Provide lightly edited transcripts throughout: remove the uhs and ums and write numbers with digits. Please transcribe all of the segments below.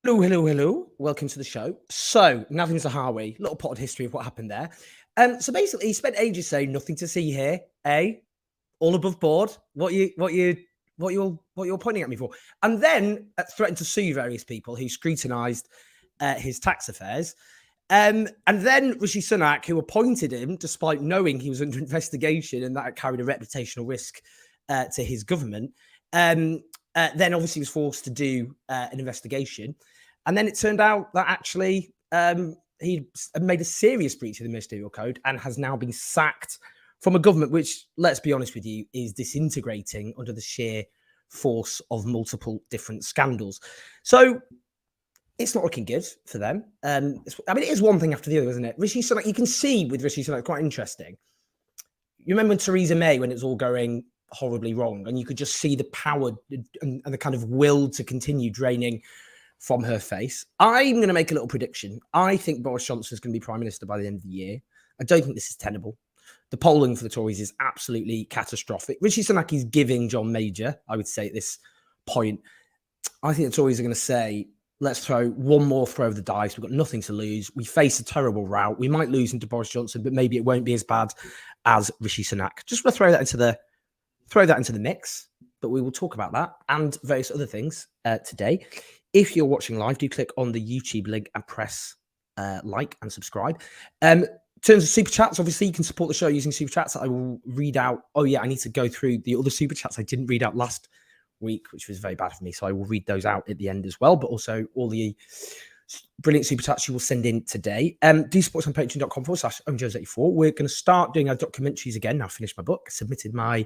Hello, hello, hello. Welcome to the show. So, Nadhim Zahawi, little potted history of what happened there. So basically, he spent ages saying nothing to see here. All above board. What you're pointing at me for? And then threatened to sue various people who scrutinised his tax affairs. And then Rishi Sunak, who appointed him despite knowing he was under investigation and that it carried a reputational risk to his government, then obviously was forced to do an investigation. And then it turned out that actually he made a serious breach of the ministerial code and has now been sacked from a government which, let's be honest with you, is disintegrating under the sheer force of multiple different scandals. So it's not looking good for them. I mean, it is one thing after the other, isn't it? Rishi Sunak, you can see with Rishi Sunak, quite interesting. You remember when Theresa May, when it was all going horribly wrong, and you could just see the power and the kind of will to continue draining from her face. I'm going to make a little prediction. I think Boris Johnson is going to be Prime Minister by the end of the year. I don't think this is tenable. The polling for the Tories is absolutely catastrophic. Rishi Sunak is giving John Major, I would say, at this point. I think the Tories are going to say, let's throw one more throw of the dice. We've got nothing to lose. We face a terrible rout. We might lose into Boris Johnson, but maybe it won't be as bad as Rishi Sunak. Just want to throw that into the mix. But we will talk about that and various other things today. If you're watching live, do click on the YouTube link and press like and subscribe. In terms of super chats, obviously you can support the show using super chats. I will read out. Oh yeah, I need to go through the other super chats I didn't read out last week, which was very bad for me. So I will read those out at the end as well. But also all the brilliant super chats you will send in today. Do support us on patreon.com/OwenJones84. We're going to start doing our documentaries again. Now I finished my book. I submitted my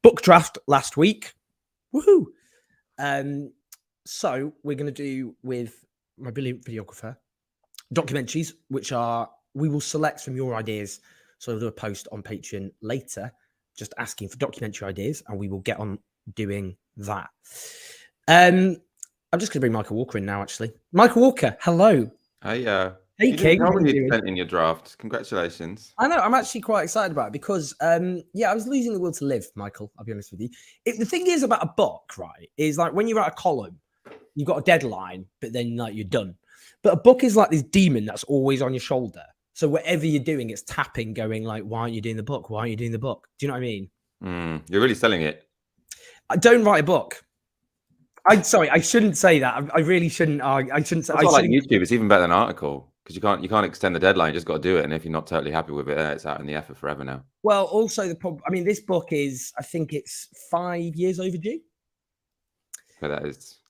book draft last week. Woohoo! So we're going to do with my brilliant videographer documentaries, which we will select from your ideas. So I'll do a post on Patreon later, just asking for documentary ideas, and we will get on doing that. I'm just going to bring Michael Walker in now, actually. Michael Walker, hello. Hey, hey, King. How many you sent in your draft? Congratulations. I know. I'm actually quite excited about it because, I was losing the will to live, Michael. I'll be honest with you. The thing is about a book, right, is like when you write a column, you've got a deadline, but then like you're done. But a book is like this demon that's always on your shoulder. So whatever you're doing, it's tapping, going like, why aren't you doing the book? Why aren't you doing the book? Do you know what I mean? You're really selling it. I don't write a book. Sorry, I shouldn't say that. I really shouldn't. I shouldn't. That's why like YouTube. It's even better than an article because you can't extend the deadline. You just got to do it. And if you're not totally happy with it, it's out in the ether forever now. Well, also the problem. I mean, this book is. I think it's 5 years overdue. But that is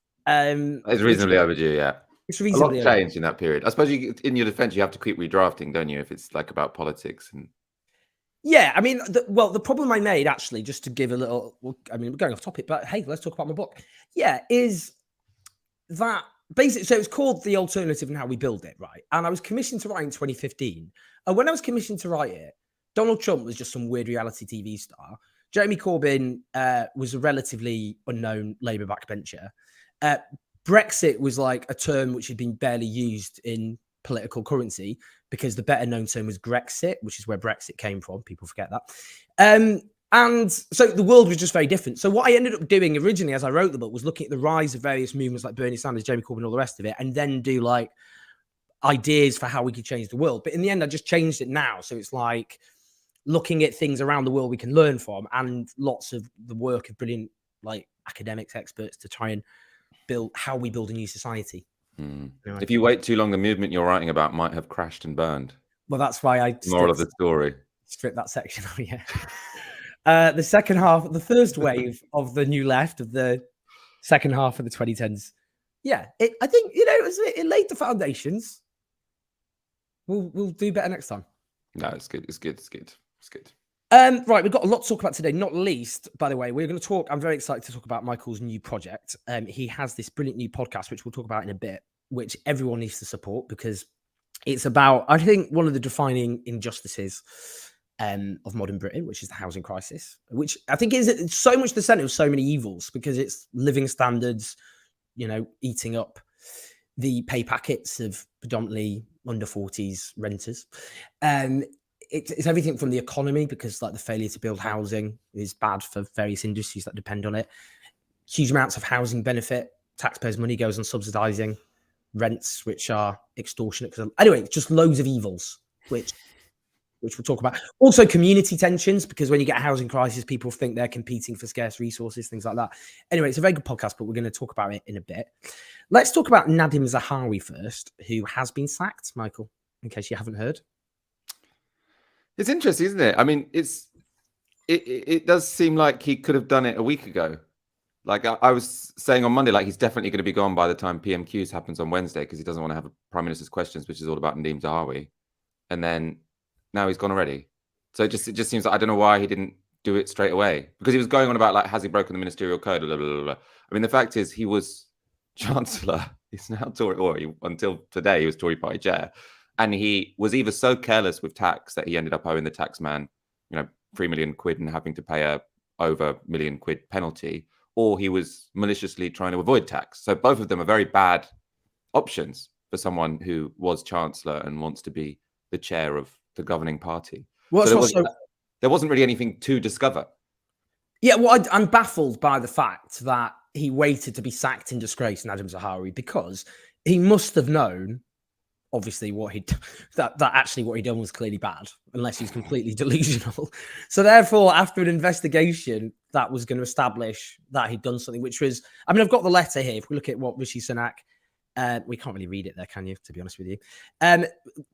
reasonably overdue. Yeah, it's reasonably. A lot changed in that period. I suppose in your defense, you have to keep redrafting, don't you? If it's like about politics and. Yeah, I mean, the problem I made, actually, just to give a little, I mean, we're going off topic, but hey, let's talk about my book. Yeah, is that basically, so it's called The Alternative and How We Build It, right? And I was commissioned to write in 2015. And when I was commissioned to write it, Donald Trump was just some weird reality TV star. Jeremy Corbyn was a relatively unknown Labour backbencher. Brexit was like a term which had been barely used in political currency because the better known term was Grexit, which is where Brexit came from. People forget that. And so the world was just very different. So what I ended up doing originally as I wrote the book was looking at the rise of various movements like Bernie Sanders, Jeremy Corbyn, all the rest of it, and then do like ideas for how we could change the world. But in the end, I just changed it now. So it's like looking at things around the world we can learn from and lots of the work of brilliant like academics, experts to try and build how we build a new society. If you wait too long, the movement you're writing about might have crashed and burned. Well, that's why I moral of the story. Strip that section. Oh yeah. The second half, the first wave of the new left of the second half of the 2010s. Yeah, I think it laid the foundations. We'll do better next time. No, it's good. It's good. It's good. It's good. Right, we've got a lot to talk about today, not least, by the way, we're going to talk, I'm very excited to talk about Michael's new project. He has this brilliant new podcast, which we'll talk about in a bit, which everyone needs to support because it's about, I think, one of the defining injustices of modern Britain, which is the housing crisis, which I think is so much the center of so many evils because it's living standards, eating up the pay packets of predominantly under 40s renters. It's everything from the economy because like the failure to build housing is bad for various industries that depend on it. Huge amounts of housing benefit, taxpayers' money goes on subsidizing rents, which are extortionate. Anyway, just loads of evils, which we'll talk about. Also, community tensions, because when you get a housing crisis, people think they're competing for scarce resources, things like that. Anyway, it's a very good podcast, but we're going to talk about it in a bit. Let's talk about Nadhim Zahawi first, who has been sacked, Michael, in case you haven't heard. It's interesting, isn't it? I mean, it does seem like he could have done it a week ago. Like I was saying on Monday, like he's definitely going to be gone by the time PMQs happens on Wednesday because he doesn't want to have a Prime Minister's questions, which is all about Nadhim Zahawi. And then now he's gone already. So it just seems like I don't know why he didn't do it straight away, because he was going on about like, has he broken the ministerial code? Blah, blah, blah, blah. I mean, the fact is he was Chancellor. He's now Tory, or until today he was Tory party chair. And he was either so careless with tax that he ended up owing the tax man, 3 million quid and having to pay a over £1 million penalty, or he was maliciously trying to avoid tax. So both of them are very bad options for someone who was Chancellor and wants to be the chair of the governing party. Well, so there wasn't really anything to discover. Yeah, well, I'm baffled by the fact that he waited to be sacked in disgrace, Nadhim Zahawi, because he must have known, obviously, what he'd done was clearly bad, unless he's completely delusional. So therefore, after an investigation that was going to establish that he'd done something, which was, I mean, I've got the letter here. If we look at what Rishi Sunak, we can't really read it there, can you, to be honest with you?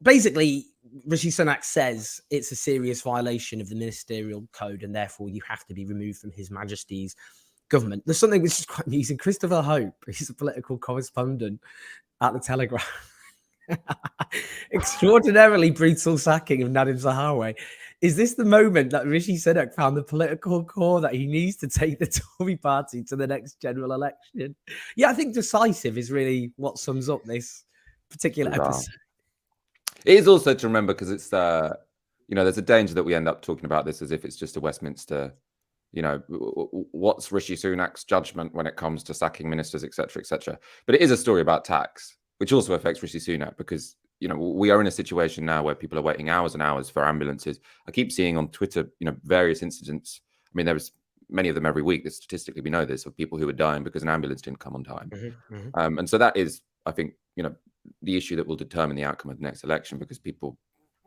Basically, Rishi Sunak says it's a serious violation of the ministerial code and therefore you have to be removed from His Majesty's government. There's something which is quite amusing. Christopher Hope, he's a political correspondent at The Telegraph. Extraordinarily brutal sacking of Nadhim Zahawi. Is this the moment that Rishi Sunak found the political core that he needs to take the Tory party to the next general election? Yeah, I think decisive is really what sums up this particular episode. It is also to remember, because it's there's a danger that we end up talking about this as if it's just a Westminster, what's Rishi Sunak's judgment when it comes to sacking ministers, etc., etc. But it is a story about tax, which also affects Rishi Sunak, because we are in a situation now where people are waiting hours and hours for ambulances. I keep seeing on Twitter, various incidents. I mean, there's many of them every week. That statistically, we know this, of people who are dying because an ambulance didn't come on time. And so that is, I think, the issue that will determine the outcome of the next election, because people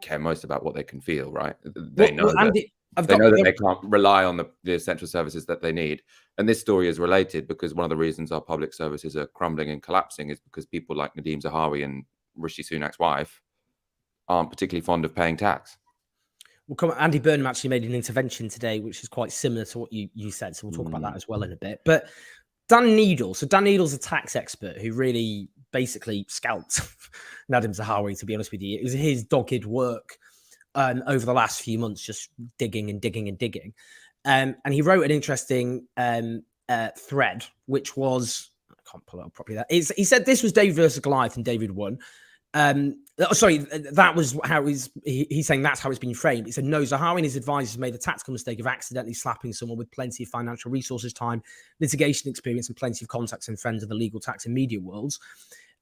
care most about what they can feel, right? They know that they can't rely on the essential services that they need. And this story is related because one of the reasons our public services are crumbling and collapsing is because people like Nadhim Zahawi and Rishi Sunak's wife aren't particularly fond of paying tax. Well, Andy Burnham actually made an intervention today, which is quite similar to what you said. So we'll talk about that as well in a bit. But Dan Needle. So Dan Needle's a tax expert who really basically scalped Nadhim Zahawi, to be honest with you. It was his dogged work over the last few months, just digging and digging and digging. And he wrote an interesting thread, which was, I can't pull it up properly. He said this was David versus Goliath and David won. That was how he's saying that's how it's been framed. He said, no, Zahawi and his advisors made the tactical mistake of accidentally slapping someone with plenty of financial resources, time, litigation experience, and plenty of contacts and friends of the legal, tax, and media worlds.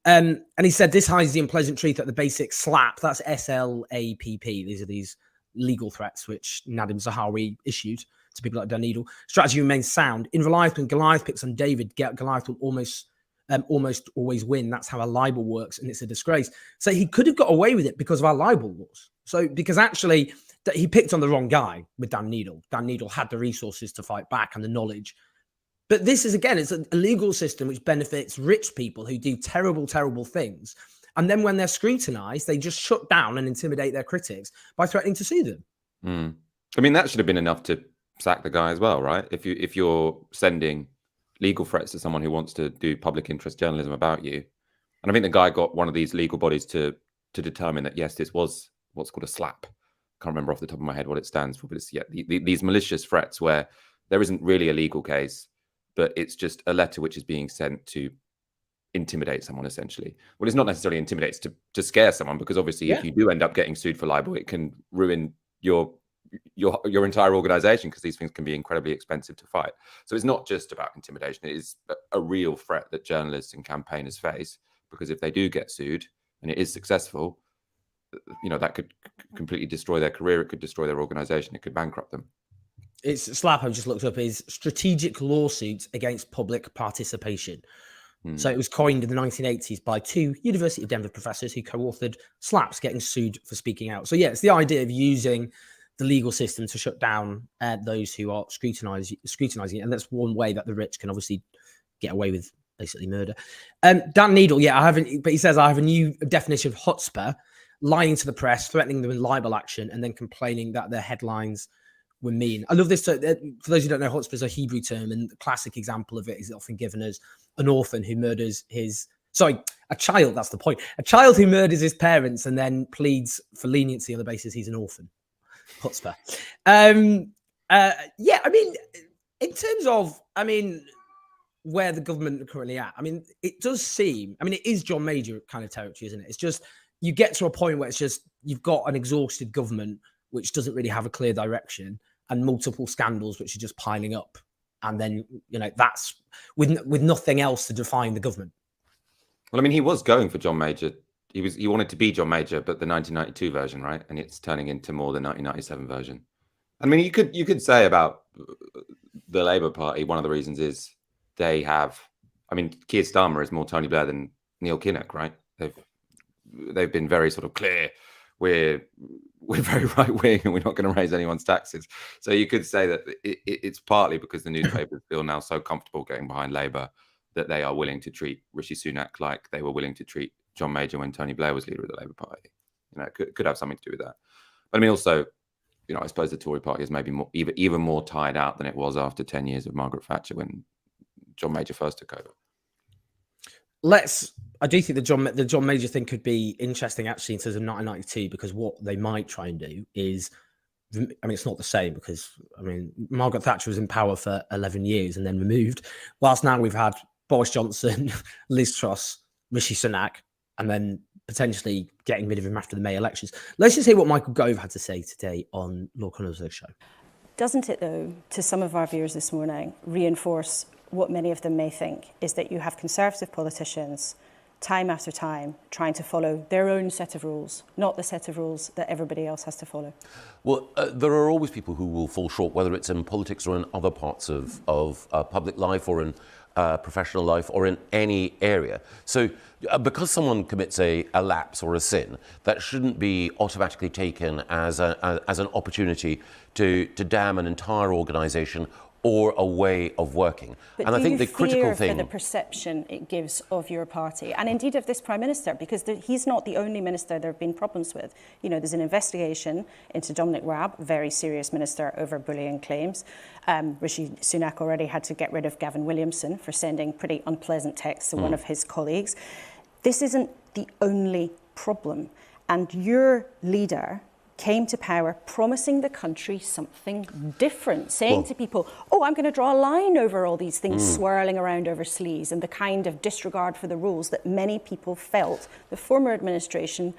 And he said this hides the unpleasant truth that the basic slap, that's SLAPP, these are these legal threats which Nadhim Zahawi issued to people like Dan Needle. Strategy remains sound. In real life, when Goliath picks on David, Goliath will almost always win. That's how a libel works, and it's a disgrace. So he could have got away with it because of our libel laws. So because actually he picked on the wrong guy with Dan Needle. Dan Needle had the resources to fight back and the knowledge. But this is, again, it's a legal system which benefits rich people who do terrible, terrible things. And then when they're scrutinized, they just shut down and intimidate their critics by threatening to sue them. I mean, that should have been enough to sack the guy as well, right? If you're sending legal threats to someone who wants to do public interest journalism about you. And I think the guy got one of these legal bodies to determine that, yes, this was what's called a slap. I can't remember off the top of my head what it stands for, but it's these malicious threats where there isn't really a legal case, but it's just a letter which is being sent to intimidate someone, essentially. Well, it's not necessarily intimidate, it's to scare someone, because obviously if you do end up getting sued for libel, it can ruin your entire organization, because these things can be incredibly expensive to fight. So it's not just about intimidation. It is a real threat that journalists and campaigners face, because if they do get sued and it is successful, that could completely destroy their career. It could destroy their organization. It could bankrupt them. It's SLAP, I've just looked up, is strategic lawsuits against public participation. So it was coined in the 1980s by two University of Denver professors who co-authored Slaps Getting Sued for Speaking Out. So yeah, it's the idea of using the legal system to shut down those who are scrutinizing it. And that's one way that the rich can obviously get away with basically murder. Dan Needle, but he says, I have a new definition of chutzpah: lying to the press, threatening them with libel action, and then complaining that their headlines were mean. I love this. For those who don't know, chutzpah is a Hebrew term, and the classic example of it is often given as an orphan who murders a child. That's the point. A child who murders his parents and then pleads for leniency on the basis he's an orphan. Chutzpah. Yeah, I mean, in terms of, where the government are currently at, it does seem, it is John Major kind of territory, isn't it? It's just, you get to a point where it's just, you've got an exhausted government which doesn't really have a clear direction, and multiple scandals which are just piling up. And then, that's with nothing else to define the government. Well, he was going for John Major. He wanted to be John Major, but the 1992 version, right? And it's turning into more the 1997 version. You could say about the Labour Party, one of the reasons is they have, Keir Starmer is more Tony Blair than Neil Kinnock, right? They've been very sort of clear. We're very right wing and we're not going to raise anyone's taxes. So you could say that it's partly because the newspapers feel now so comfortable getting behind Labour that they are willing to treat Rishi Sunak like they were willing to treat John Major when Tony Blair was leader of the Labour Party. It could have something to do with that. But also, I suppose the Tory party is maybe even more tired out than it was after 10 years of Margaret Thatcher when John Major first took over. I do think the John Major thing could be interesting actually in terms of 1992, because what they might try and do is, it's not the same because, Margaret Thatcher was in power for 11 years and then removed, whilst now we've had Boris Johnson, Liz Truss, Rishi Sunak, and then potentially getting rid of him after the May elections. Let's just hear what Michael Gove had to say today on Lord Connell's show. Doesn't it, though, to some of our viewers this morning, reinforce what many of them may think, is that you have Conservative politicians time after time trying to follow their own set of rules, not the set of rules that everybody else has to follow? Well, there are always people who will fall short, whether it's in politics or in other parts of public life or in professional life or in any area. So because someone commits a lapse or a sin, that shouldn't be automatically taken as an opportunity to damn an entire organisation or a way of working. But and I think the critical thing for the perception it gives of your party, and indeed of this Prime Minister, because he's not the only minister there have been problems with. There's an investigation into Dominic Raab, very serious minister, over bullying claims. Rishi Sunak already had to get rid of Gavin Williamson for sending pretty unpleasant texts to one of his colleagues. This isn't the only problem. And your leader came to power promising the country something different, saying to people, I'm going to draw a line over all these things swirling around over sleaze, and the kind of disregard for the rules that many people felt the former administration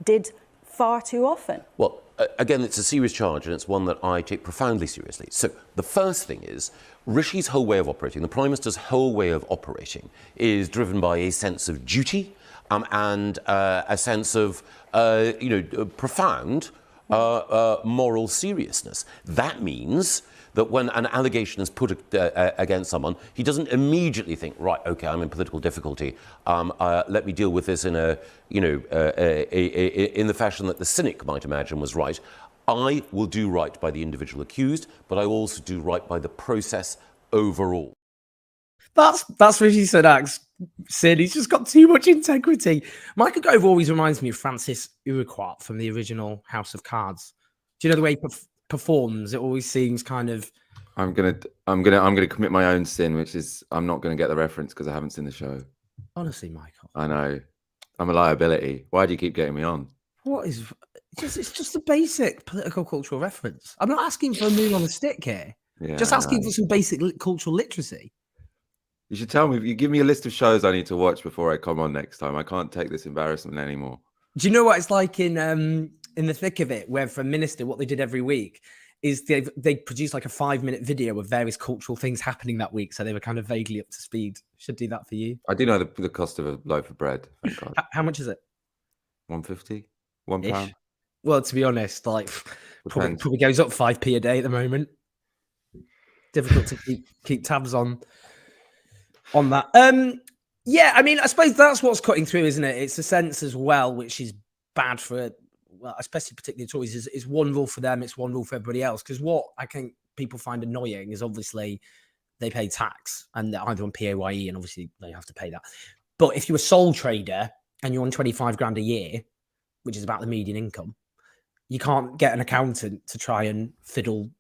did far too often. Well, again, it's a serious charge, and it's one that I take profoundly seriously. So the first thing is, Rishi's whole way of operating, the Prime Minister's whole way of operating, is driven by a sense of duty and a sense of, profound moral seriousness. That means that when an allegation is put against someone, he doesn't immediately think, right, okay, I'm in political difficulty. Let me deal with this in in the fashion that the cynic might imagine was right. I will do right by the individual accused, but I will also do right by the process overall. That's Rishi Sunak's sin. He's just got too much integrity. Michael Gove always reminds me of Francis Urquhart from the original House of Cards. Do you know the way he performs? It always seems kind of. I'm gonna commit my own sin, which is I'm not gonna get the reference because I haven't seen the show. Honestly, Michael. I know. I'm a liability. Why do you keep getting me on? What is? It's just a basic political cultural reference. I'm not asking for a moon on a stick here. Yeah, just asking for some basic cultural literacy. You should tell me. You give me a list of shows I need to watch before I come on next time. I can't take this embarrassment anymore. Do you know what it's like in the thick of it, where for a minister, what they did every week is they produced like a 5-minute video of various cultural things happening that week, so they were kind of vaguely up to speed. Should do that for you. I do know the cost of a loaf of bread. Thank God. How much is it? £1.50, £1. Well, to be honest, probably goes up 5p a day at the moment. Difficult to keep tabs on that. Yeah, I mean, I suppose that's what's cutting through, isn't it? It's a sense as well, which is bad for, well, especially particularly Tories, is one rule for them, it's one rule for everybody else. Because what I think people find annoying is obviously they pay tax and they're either on PAYE and obviously they have to pay that. But if you're a sole trader and you're on 25 grand a year, which is about the median income, you can't get an accountant to try and fiddle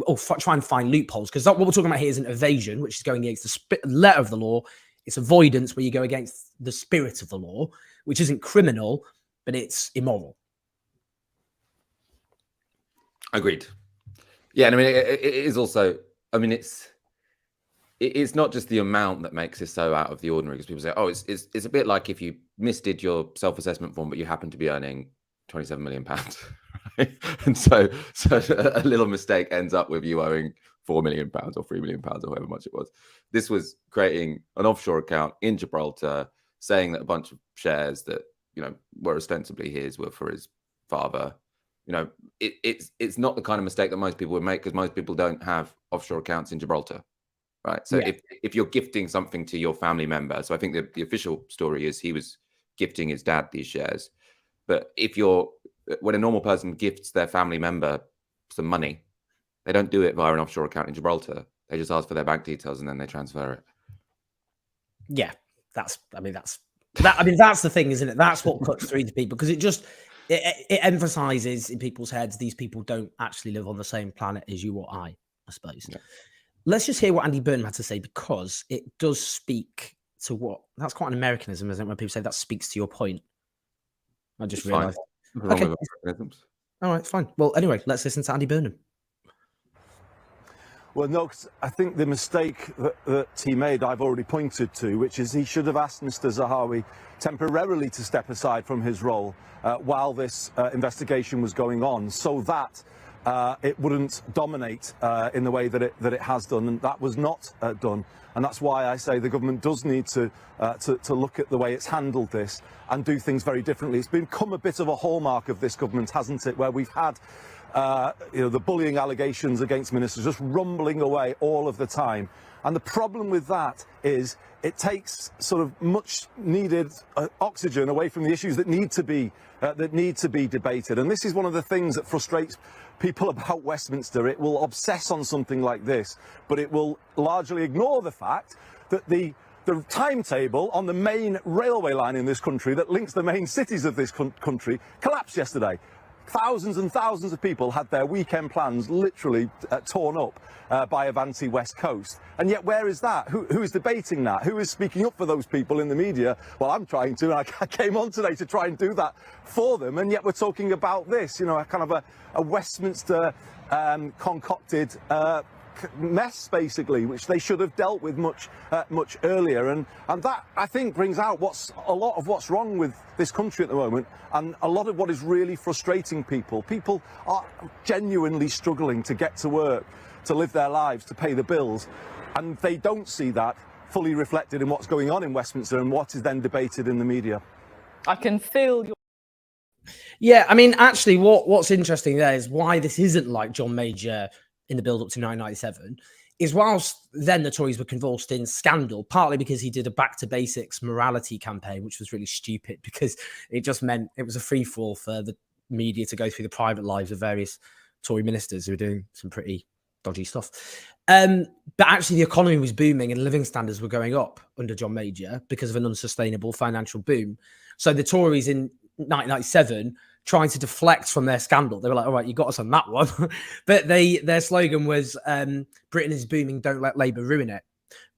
or try and find loopholes. Because what we're talking about here isn't evasion, which is going against the letter of the law. It's avoidance where you go against the spirit of the law, which isn't criminal, but it's immoral. Agreed. Yeah, and I mean, it is also, I mean, it's not just the amount that makes this so out of the ordinary, because people say, oh, it's a bit like if you misdid your self-assessment form, but you happen to be earning £27 million. Right? And so a little mistake ends up with you owing £4 million or £3 million or however much it was. This was creating an offshore account in Gibraltar, saying that a bunch of shares that, you know, were ostensibly his were for his father. You know, it's not the kind of mistake that most people would make, because most people don't have offshore accounts in Gibraltar, right? So Yeah. if you're gifting something to your family member, so I think the official story is he was gifting his dad these shares. But when a normal person gifts their family member some money, they don't do it via an offshore account in Gibraltar. They just ask for their bank details and then they transfer it. Yeah, that's the thing, isn't it? That's what cuts through to people, because it emphasizes in people's heads these people don't actually live on the same planet as you or I suppose. Yeah. Let's just hear what Andy Burnham had to say, because it does speak to that's quite an Americanism, isn't it? When people say that speaks to your point. I just realized. Okay. All right, fine. Well, anyway, let's listen to Andy Burnham. Well, no, I think the mistake that he made, I've already pointed to, which is he should have asked Mr. Zahawi temporarily to step aside from his role while this investigation was going on, so that it wouldn't dominate in the way that it has done, and that was not done. And that's why I say the government does need to look at the way it's handled this and do things very differently. It's become a bit of a hallmark of this government, hasn't it, where we've had the bullying allegations against ministers just rumbling away all of the time. And the problem with that is it takes sort of much needed oxygen away from the issues that need to be debated. And this is one of the things that frustrates people about Westminster. It will obsess on something like this, but it will largely ignore the fact that the timetable on the main railway line in this country that links the main cities of this country collapsed yesterday. Thousands and thousands of people had their weekend plans literally torn up by Avanti West Coast. And yet, where is that? Who is debating that? Who is speaking up for those people in the media? Well, I'm trying to, and I came on today to try and do that for them. And yet we're talking about this, you know, a kind of a Westminster concocted mess, basically, which they should have dealt with much earlier, and that, I think, brings out a lot of what's wrong with this country at the moment, and a lot of what is really frustrating people. People are genuinely struggling to get to work, to live their lives, to pay the bills, and they don't see that fully reflected in what's going on in Westminster and what is then debated in the media. I can feel your... Yeah, I mean, actually, what's interesting there is why this isn't like John Major in the build-up to 1997, is whilst then the Tories were convulsed in scandal, partly because he did a back-to-basics morality campaign, which was really stupid, because it just meant it was a free-for-all for the media to go through the private lives of various Tory ministers who were doing some pretty dodgy stuff. But actually, the economy was booming and living standards were going up under John Major because of an unsustainable financial boom. So the Tories in 1997 trying to deflect from their scandal. They were like, all right, you got us on that one. But their slogan was, Britain is booming, don't let Labour ruin it.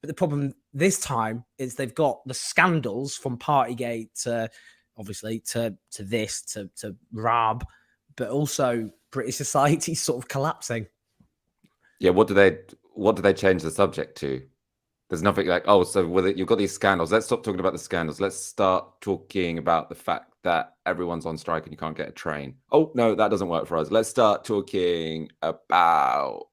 But the problem this time is they've got the scandals from Partygate to, obviously, to this, to RAB, but also British society sort of collapsing. Yeah, what do they change the subject to? There's nothing like, oh, so you've got these scandals. Let's stop talking about the scandals. Let's start talking about the fact that everyone's on strike and you can't get a train. Oh, no, that doesn't work for us. Let's start talking about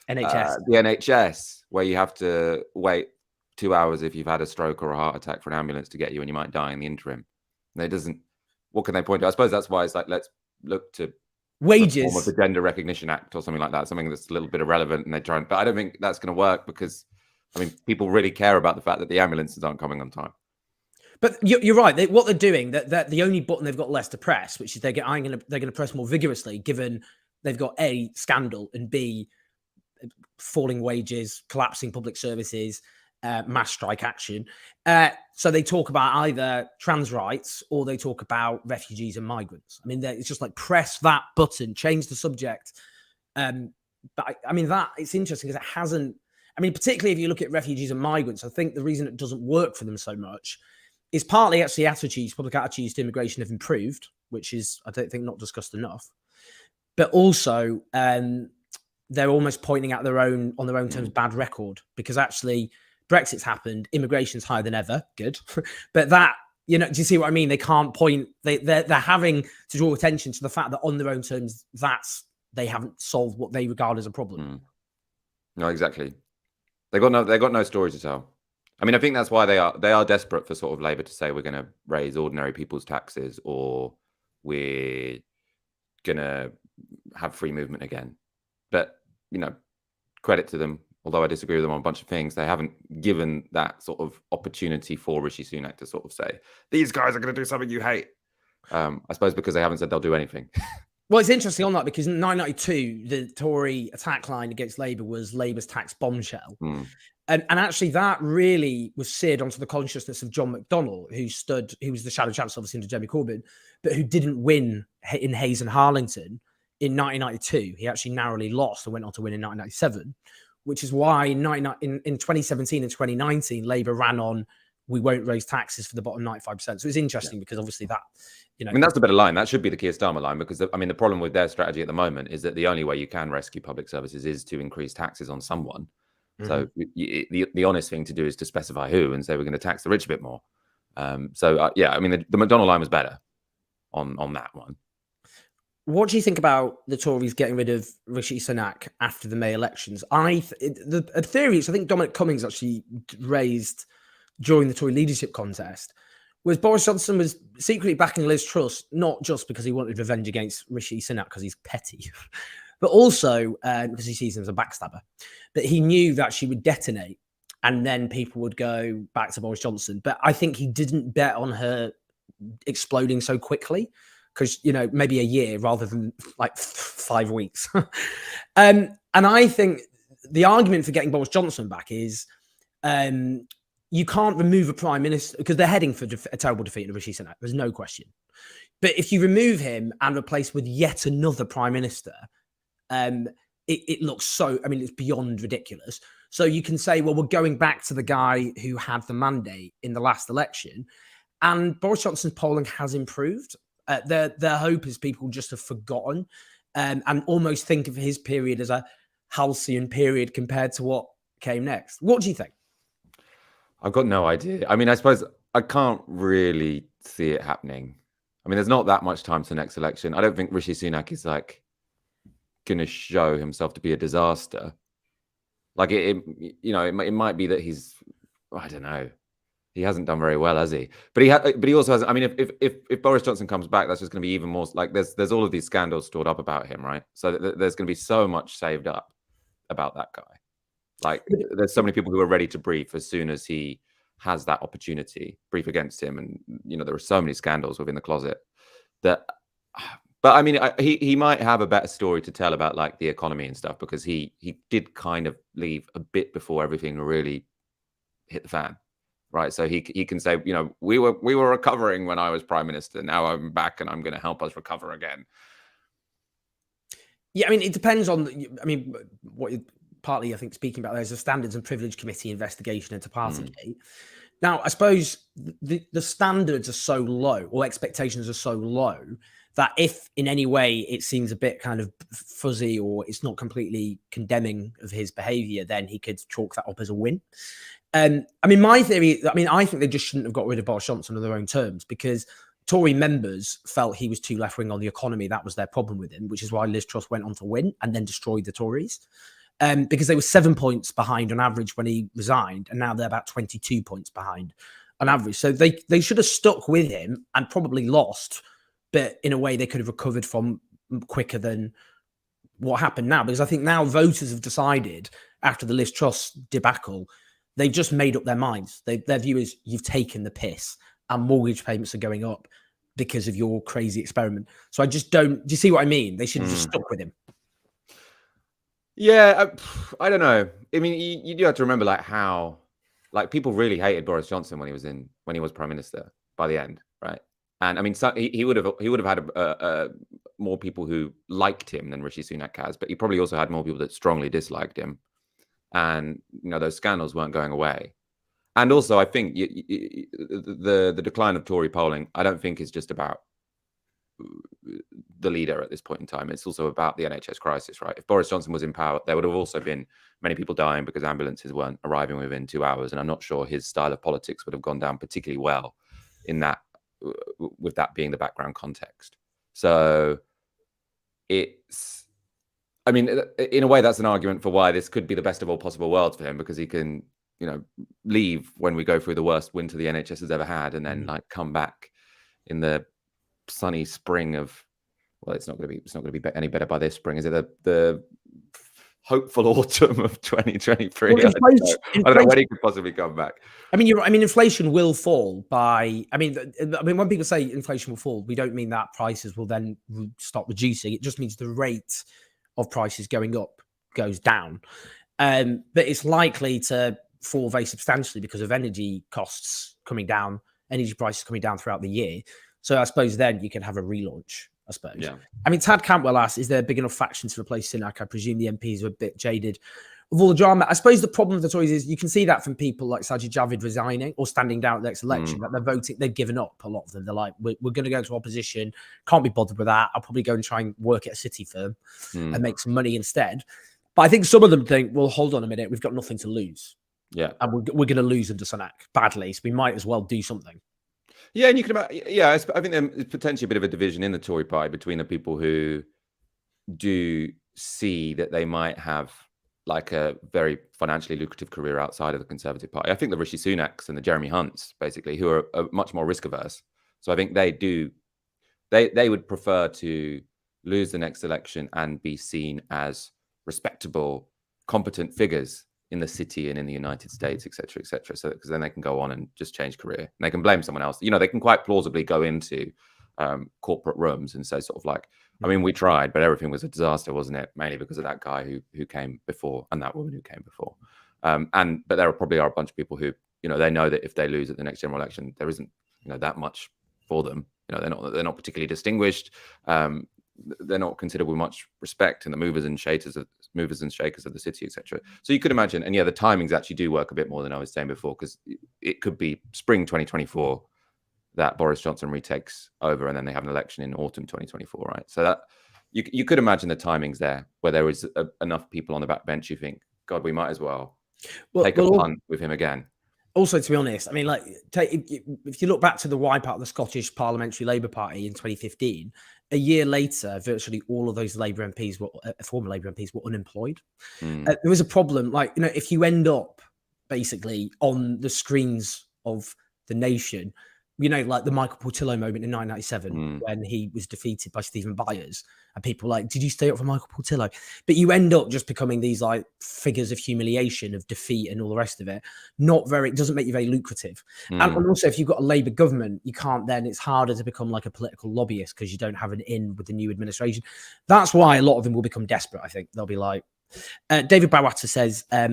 NHS. The NHS, where you have to wait 2 hours if you've had a stroke or a heart attack for an ambulance to get you, and you might die in the interim. And it doesn't. What can they point to? I suppose that's why it's like, let's look to wages, form of the Gender Recognition Act or something like that, something that's a little bit irrelevant, and they try. But I don't think that's going to work, because I mean, people really care about the fact that the ambulances aren't coming on time. But you're right. What they're doing, that the only button they've got less to press, which is they're going to press more vigorously, given they've got A, scandal, and B, falling wages, collapsing public services, mass strike action. So they talk about either trans rights or they talk about refugees and migrants. I mean, it's just like press that button, change the subject. But I mean, that it's interesting because it hasn't. I mean, particularly if you look at refugees and migrants, I think the reason it doesn't work for them so much is partly actually public attitudes to immigration have improved, which is, I don't think, not discussed enough. But also, they're almost pointing at on their own terms, bad record, because actually Brexit's happened, immigration's higher than ever, good. But that, do you see what I mean? They can't point, they're having to draw attention to the fact that on their own terms, they haven't solved what they regard as a problem. No, exactly. They got no story to tell. I mean, I think that's why they are desperate for sort of Labour to say we're going to raise ordinary people's taxes or we're going to have free movement again. But, credit to them, although I disagree with them on a bunch of things, they haven't given that sort of opportunity for Rishi Sunak to sort of say, these guys are going to do something you hate. I suppose because they haven't said they'll do anything. Well, it's interesting on that because in 1992, the Tory attack line against Labour was Labour's tax bombshell. And actually that really was seared onto the consciousness of John McDonnell, who was the Shadow Chancellor, obviously, under Jeremy Corbyn, but who didn't win in Hayes and Harlington in 1992. He actually narrowly lost and went on to win in 1997, which is why in 2017 and 2019, Labour ran on, we won't raise taxes for the bottom 95%. So it's interesting because obviously that, I mean, that's the better line. That should be the Keir Starmer line because, I mean, the problem with their strategy at the moment is that the only way you can rescue public services is to increase taxes on someone. So the honest thing to do is to specify who and say we're going to tax the rich a bit more. I mean, the McDonnell line was better on that one. What do you think about the Tories getting rid of Rishi Sunak after the May elections? The theory is, I think Dominic Cummings actually raised during the Tory leadership contest, was Boris Johnson was secretly backing Liz Truss, not just because he wanted revenge against Rishi Sunak because he's petty, but also because he sees him as a backstabber. But he knew that she would detonate and then people would go back to Boris Johnson. But I think he didn't bet on her exploding so quickly because, maybe a year rather than like 5 weeks. And I think the argument for getting Boris Johnson back is you can't remove a prime minister because they're heading for a terrible defeat in Rishi Sunak. There's no question. But if you remove him and replace with yet another prime minister, it looks so, I mean, it's beyond ridiculous. So you can say, well, we're going back to the guy who had the mandate in the last election. And Boris Johnson's polling has improved. Their hope is people just have forgotten and almost think of his period as a halcyon period compared to what came next. What do you think? I've got no idea. I mean, I suppose I can't really see it happening. I mean, there's not that much time to the next election. I don't think Rishi Sunak is like going to show himself to be a disaster. Like it might be that he's, I don't know. He hasn't done very well, has he? But he also has. I mean, if Boris Johnson comes back, that's just going to be even more. Like there's all of these scandals stored up about him, right? So there's going to be so much saved up about that guy. Like there's so many people who are ready to brief as soon as he has that opportunity, brief against him, and there are so many scandals within the closet that. But I mean, he might have a better story to tell about like the economy and stuff because he did kind of leave a bit before everything really hit the fan. Right, so he can say, we were recovering when I was prime minister. Now I'm back, and I'm going to help us recover again. Yeah, I mean, it depends on. What you're partly, I think, speaking about there's a Standards and Privilege Committee investigation into Partygate. Now, I suppose the standards are so low, or expectations are so low, that if in any way it seems a bit kind of fuzzy or it's not completely condemning of his behaviour, then he could chalk that up as a win. My theory, I think they just shouldn't have got rid of Boris Johnson on their own terms because Tory members felt he was too left-wing on the economy. That was their problem with him, which is why Liz Truss went on to win and then destroyed the Tories. Because they were 7 points behind on average when he resigned, and now they're about 22 points behind on average. So they should have stuck with him and probably lost, but in a way they could have recovered from quicker than what happened now. Because I think now voters have decided after the Liz Truss debacle, they've just made up their minds. Their view is you've taken the piss. and mortgage payments are going up because of your crazy experiment. So I just don't. Do you see what I mean? They should have just stuck with him. Yeah, I don't know. I mean, you do have to remember like how like people really hated Boris Johnson when he was prime minister by the end, right? And I mean, so he would have had more people who liked him than Rishi Sunak has, but he probably also had more people that strongly disliked him. And those scandals weren't going away. And also, I think the decline of Tory polling, I don't think is just about the leader at this point in time. It's also about the NHS crisis, right? If Boris Johnson was in power, there would have also been many people dying because ambulances weren't arriving within 2 hours. And I'm not sure his style of politics would have gone down particularly well in that, with that being the background context. So it's, I mean, in a way, that's an argument for why this could be the best of all possible worlds for him, because he can, leave when we go through the worst winter the NHS has ever had, and then like come back in the sunny spring of, well, it's not going to be any better by this spring, is it? The hopeful autumn of 2023. Well, I don't know when he could possibly come back. I mean, inflation will fall by. I mean, when people say inflation will fall, we don't mean that prices will then stop reducing. It just means the rate of prices going up goes down, but it's likely to fall very substantially because of energy costs coming down, energy prices coming down throughout the year. So I suppose then you can have a relaunch, I suppose. Yeah. I mean, Tad Cantwell asks, is there a big enough faction to replace Sunak? I presume the MPs are a bit jaded of all the drama. I suppose the problem with the Tories is you can see that from people like Sajid Javid resigning or standing down at the next election, that they're voting, they've given up, a lot of them. They're like, we're going to go into opposition, can't be bothered with that. I'll probably go and try and work at a city firm and make some money instead. But I think some of them think, well, hold on a minute, we've got nothing to lose. Yeah. And we're going to lose under Sunak badly, so we might as well do something. Yeah, and you can, I think there's potentially a bit of a division in the Tory party between the people who do see that they might have like a very financially lucrative career outside of the Conservative Party. I think the Rishi Sunaks and the Jeremy Hunts, basically, who are much more risk averse. So I think they would prefer to lose the next election and be seen as respectable, competent figures in the city and in the United States, et cetera, so because then they can go on and just change career. And they can blame someone else. They can quite plausibly go into corporate rooms and say sort of like, I mean, we tried, but everything was a disaster, wasn't it? Mainly because of that guy who came before and that woman who came before. But there probably are a bunch of people who, they know that if they lose at the next general election, there isn't, that much for them. They're not particularly distinguished. They're not considered with much respect in the movers and shakers of the city, etc. So you could imagine, and yeah, the timings actually do work a bit more than I was saying before, because it could be spring 2024 that Boris Johnson retakes over, and then they have an election in autumn 2024, right? So that you could imagine the timings there, where there is enough people on the back bench who think, God, we might as well take a punt with him again. Also, to be honest, I mean, like, if you look back to the wipeout of the Scottish Parliamentary Labour Party in 2015, a year later, virtually all of those Labour MPs former Labour MPs were unemployed. There was a problem, like, if you end up basically on the screens of the nation, like the Michael Portillo moment in 1997 when he was defeated by Stephen Byers, and people were like, did you stay up for Michael Portillo? But you end up just becoming these like figures of humiliation, of defeat, and all the rest of it. It doesn't make you very lucrative. And also, if you've got a Labour government, you can't then, it's harder to become like a political lobbyist because you don't have an in with the new administration. That's why a lot of them will become desperate, I think. They'll be like, David Bowata says, while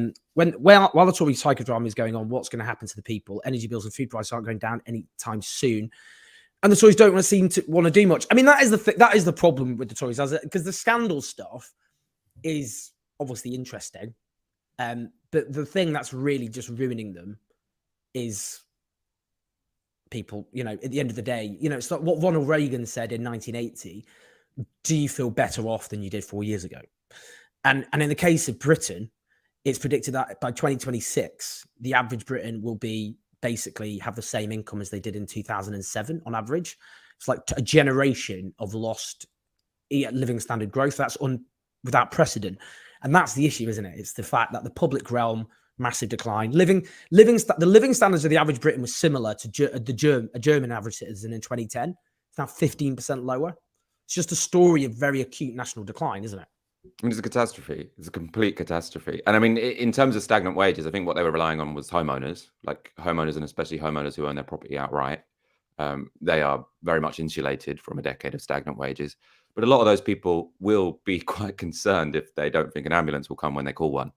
the Tory psychodrama is going on, what's going to happen to the people? Energy bills and food prices aren't going down anytime soon, and the Tories don't seem to want to do much. I mean, that is the problem with the Tories, because the scandal stuff is obviously interesting, but the thing that's really just ruining them is people. At the end of the day, it's like what Ronald Reagan said in 1980: "Do you feel better off than you did 4 years ago?" And in the case of Britain, it's predicted that by 2026, the average Briton will be basically have the same income as they did in 2007 on average. It's like a generation of lost living standard growth. That's without precedent. And that's the issue, isn't it? It's the fact that the public realm, massive decline. The living standards of the average Briton was similar to a German average citizen in 2010. It's now 15% lower. It's just a story of very acute national decline, isn't it? I mean, it's a catastrophe. It's a complete catastrophe. And I mean, in terms of stagnant wages, I think what they were relying on was homeowners and especially homeowners who own their property outright. They are very much insulated from a decade of stagnant wages. But a lot of those people will be quite concerned if they don't think an ambulance will come when they call one.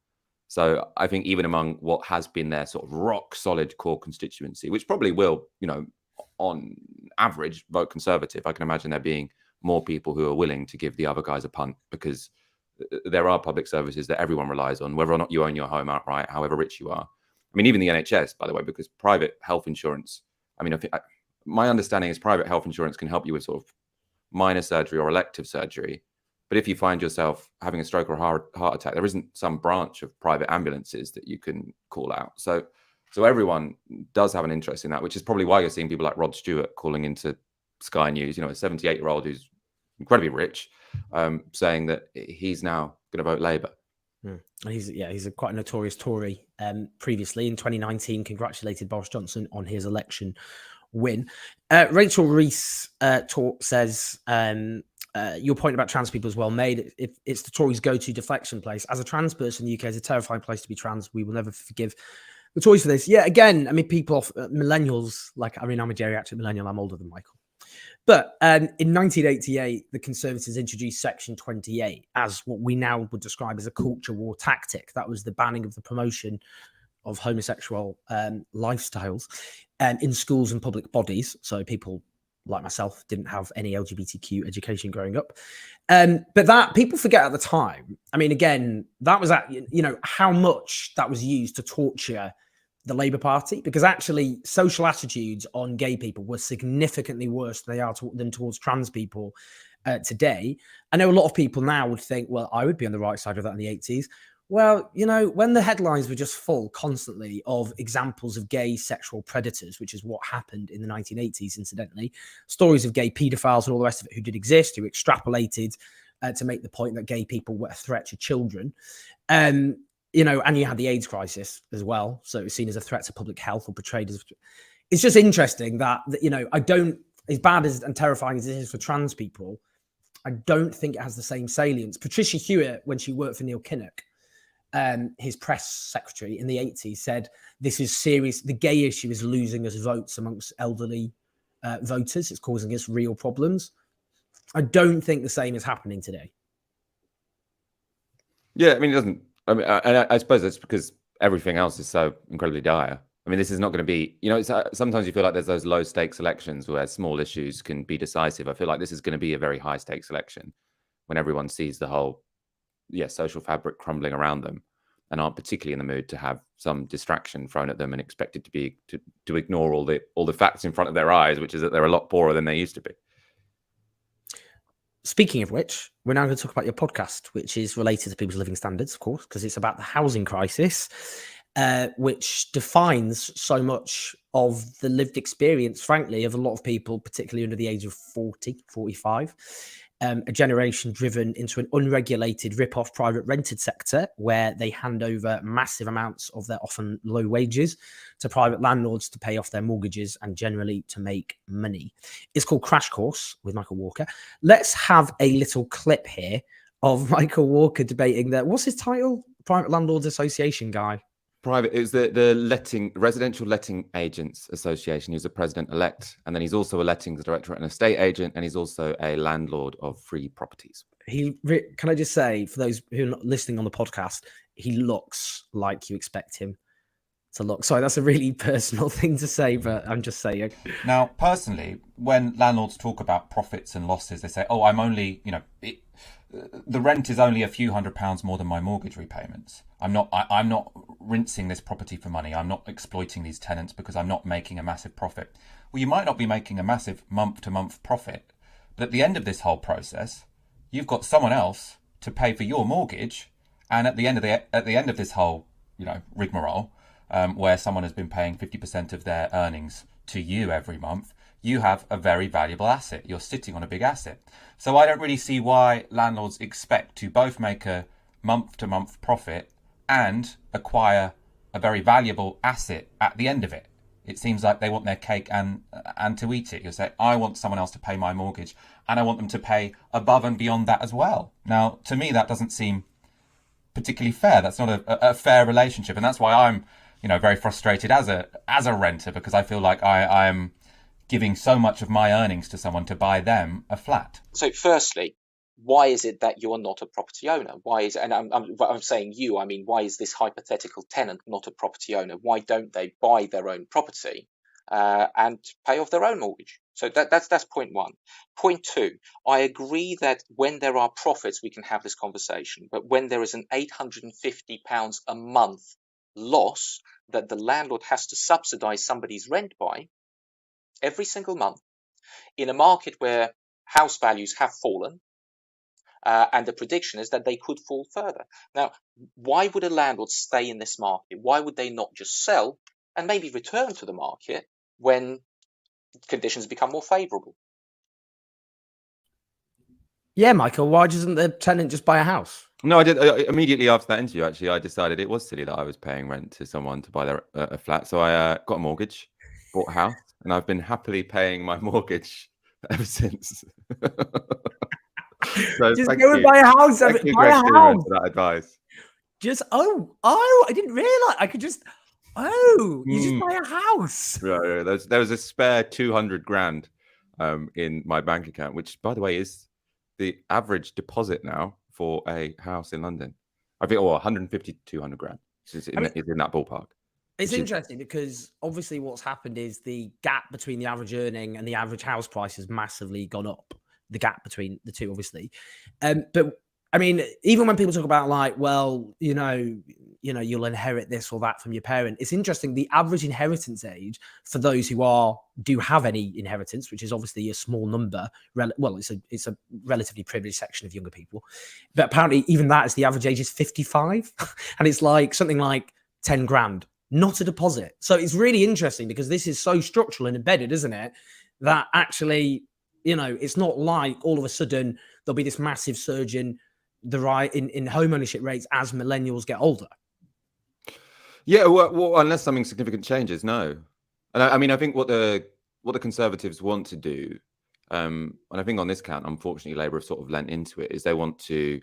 So I think even among what has been their sort of rock solid core constituency, which probably will, on average, vote Conservative, I can imagine there being more people who are willing to give the other guys a punt, because there are public services that everyone relies on, whether or not you own your home outright, however rich you are. I mean, even the NHS, by the way, because private health insurance, my understanding is private health insurance can help you with sort of minor surgery or elective surgery. But if you find yourself having a stroke or a heart attack, there isn't some branch of private ambulances that you can call out. So everyone does have an interest in that, which is probably why you're seeing people like Rod Stewart calling into Sky News, a 78-year-old who's incredibly rich, saying that he's now going to vote Labour. And he's quite a notorious Tory. Previously in 2019, congratulated Boris Johnson on his election win. Rachel Rees says, your point about trans people is well made. It's the Tories' go-to deflection place. As a trans person, the UK is a terrifying place to be trans. We will never forgive the Tories for this. Yeah, again, people, millennials, I'm a geriatric millennial. I'm older than Michael. But in 1988, the Conservatives introduced Section 28 as what we now would describe as a culture war tactic. That was the banning of the promotion of homosexual lifestyles in schools and public bodies. So people like myself didn't have any LGBTQ education growing up. But that people forget at the time. Again, that was how much that was used to torture the Labour Party, because actually social attitudes on gay people were significantly worse than they are than towards trans people today. I know a lot of people now would think, well, I would be on the right side of that in the 80s. Well, when the headlines were just full constantly of examples of gay sexual predators, which is what happened in the 1980s, incidentally, stories of gay paedophiles and all the rest of it who did exist, who extrapolated to make the point that gay people were a threat to children. And you had the AIDS crisis as well. So it was seen as a threat to public health or portrayed as. It's just interesting that I don't, as bad as and terrifying as it is for trans people, I don't think it has the same salience. Patricia Hewitt, when she worked for Neil Kinnock, his press secretary in the 80s, said, this is serious. The gay issue is losing us votes amongst elderly voters. It's causing us real problems. I don't think the same is happening today. Yeah, it doesn't. I suppose it's because everything else is so incredibly dire. This is not going to be, sometimes you feel like there's those low stakes elections where small issues can be decisive. I feel like this is going to be a very high stakes election when everyone sees the whole, social fabric crumbling around them and aren't particularly in the mood to have some distraction thrown at them and expected to ignore all the facts in front of their eyes, which is that they're a lot poorer than they used to be. Speaking of which, we're now going to talk about your podcast, which is related to people's living standards, of course, because it's about the housing crisis, which defines so much of the lived experience, frankly, of a lot of people, particularly under the age of 40, 45. A generation driven into an unregulated rip-off private rented sector where they hand over massive amounts of their often low wages to private landlords to pay off their mortgages and generally to make money. It's called Crash Course with Michael Walker. Let's have a little clip here of Michael Walker debating that. What's his title? Private Landlords Association guy. It was the Residential Letting Agents Association. He was the president-elect, and then he's also a lettings director and estate agent, and he's also a landlord of free properties. Can I just say, for those who are not listening on the podcast, he looks like you expect him to look. Sorry, that's a really personal thing to say, but I'm just saying. Now, personally, when landlords talk about profits and losses, they say, oh, I'm only, the rent is only a few £100s more than my mortgage repayments. I'm not rinsing this property for money. I'm not exploiting these tenants because I'm not making a massive profit. Well, you might not be making a massive month-to-month profit, but at the end of this whole process, you've got someone else to pay for your mortgage, and at the end of this whole, rigmarole, where someone has been paying 50% of their earnings to you every month, you have a very valuable asset. You're sitting on a big asset. So I don't really see why landlords expect to both make a month-to-month profit and acquire a very valuable asset at the end of it. It seems like they want their cake and to eat it. You'll say, I want someone else to pay my mortgage, and I want them to pay above and beyond that as well. Now, to me, that doesn't seem particularly fair. That's not a fair relationship, and that's why I'm, very frustrated as a renter, because I feel like I am giving so much of my earnings to someone to buy them a flat. So firstly, why is it that you're not a property owner? Why is, and I'm saying you, I mean, why is this hypothetical tenant not a property owner? Why don't they buy their own property and pay off their own mortgage? So that's point one. Point two, I agree that when there are profits, we can have this conversation. But when there is an £850 a month loss that the landlord has to subsidise somebody's rent by every single month, in a market where house values have fallen, and the prediction is that they could fall further. Now, why would a landlord stay in this market? Why would they not just sell and maybe return to the market when conditions become more favourable? Yeah, Michael, why doesn't the tenant just buy a house? No, I did. Immediately after that interview, actually, I decided it was silly that I was paying rent to someone to buy their a flat. So I got a mortgage, bought a house, and I've been happily paying my mortgage ever since. So just go and buy a house. Thank you, buy Greg a Stevens, house. for that advice. Just I didn't realize I could just you just buy a house. Yeah, there was a spare 200 grand in my bank account, which, by the way, is the average deposit now for a house in London. I think 150 to 200 grand. It's in that ballpark. It's interesting because obviously what's happened is the gap between the average earning and the average house price has massively gone up. The gap between the two, obviously. But I mean, even when people talk about like, well, you know, you'll inherit this or that from your parent. It's interesting. The average inheritance age for those who do have any inheritance, which is obviously a small number. Well, it's a relatively privileged section of younger people, but apparently even that is the average age is 55, and it's like something like 10 grand, not a deposit. So it's really interesting because this is so structural and embedded, isn't it? That actually, you know, it's not like all of a sudden there'll be this massive surge in in home ownership rates as millennials get older. Yeah, well, unless something significant changes, no. And I mean, I think what the Conservatives want to do, and I think on this count, unfortunately, Labour have sort of lent into it, is they want to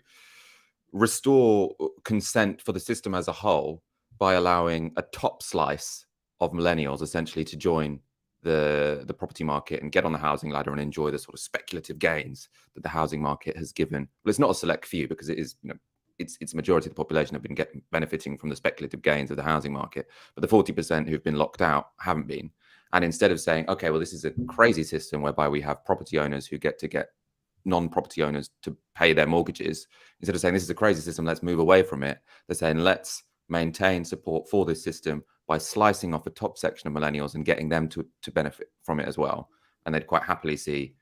restore consent for the system as a whole by allowing a top slice of millennials essentially to join the property market and get on the housing ladder and enjoy the sort of speculative gains that the housing market has given. Well, it's not a select few because it is, you know, it's a majority of the population have been benefiting from the speculative gains of the housing market, but the 40% who've been locked out haven't been. And instead of saying, okay, well, this is a crazy system whereby we have property owners who get non-property owners to pay their mortgages, instead of saying this is a crazy system, let's move away from it, they're saying let's maintain support for this system by slicing off a top section of millennials and getting them to benefit from it as well. And they'd quite happily see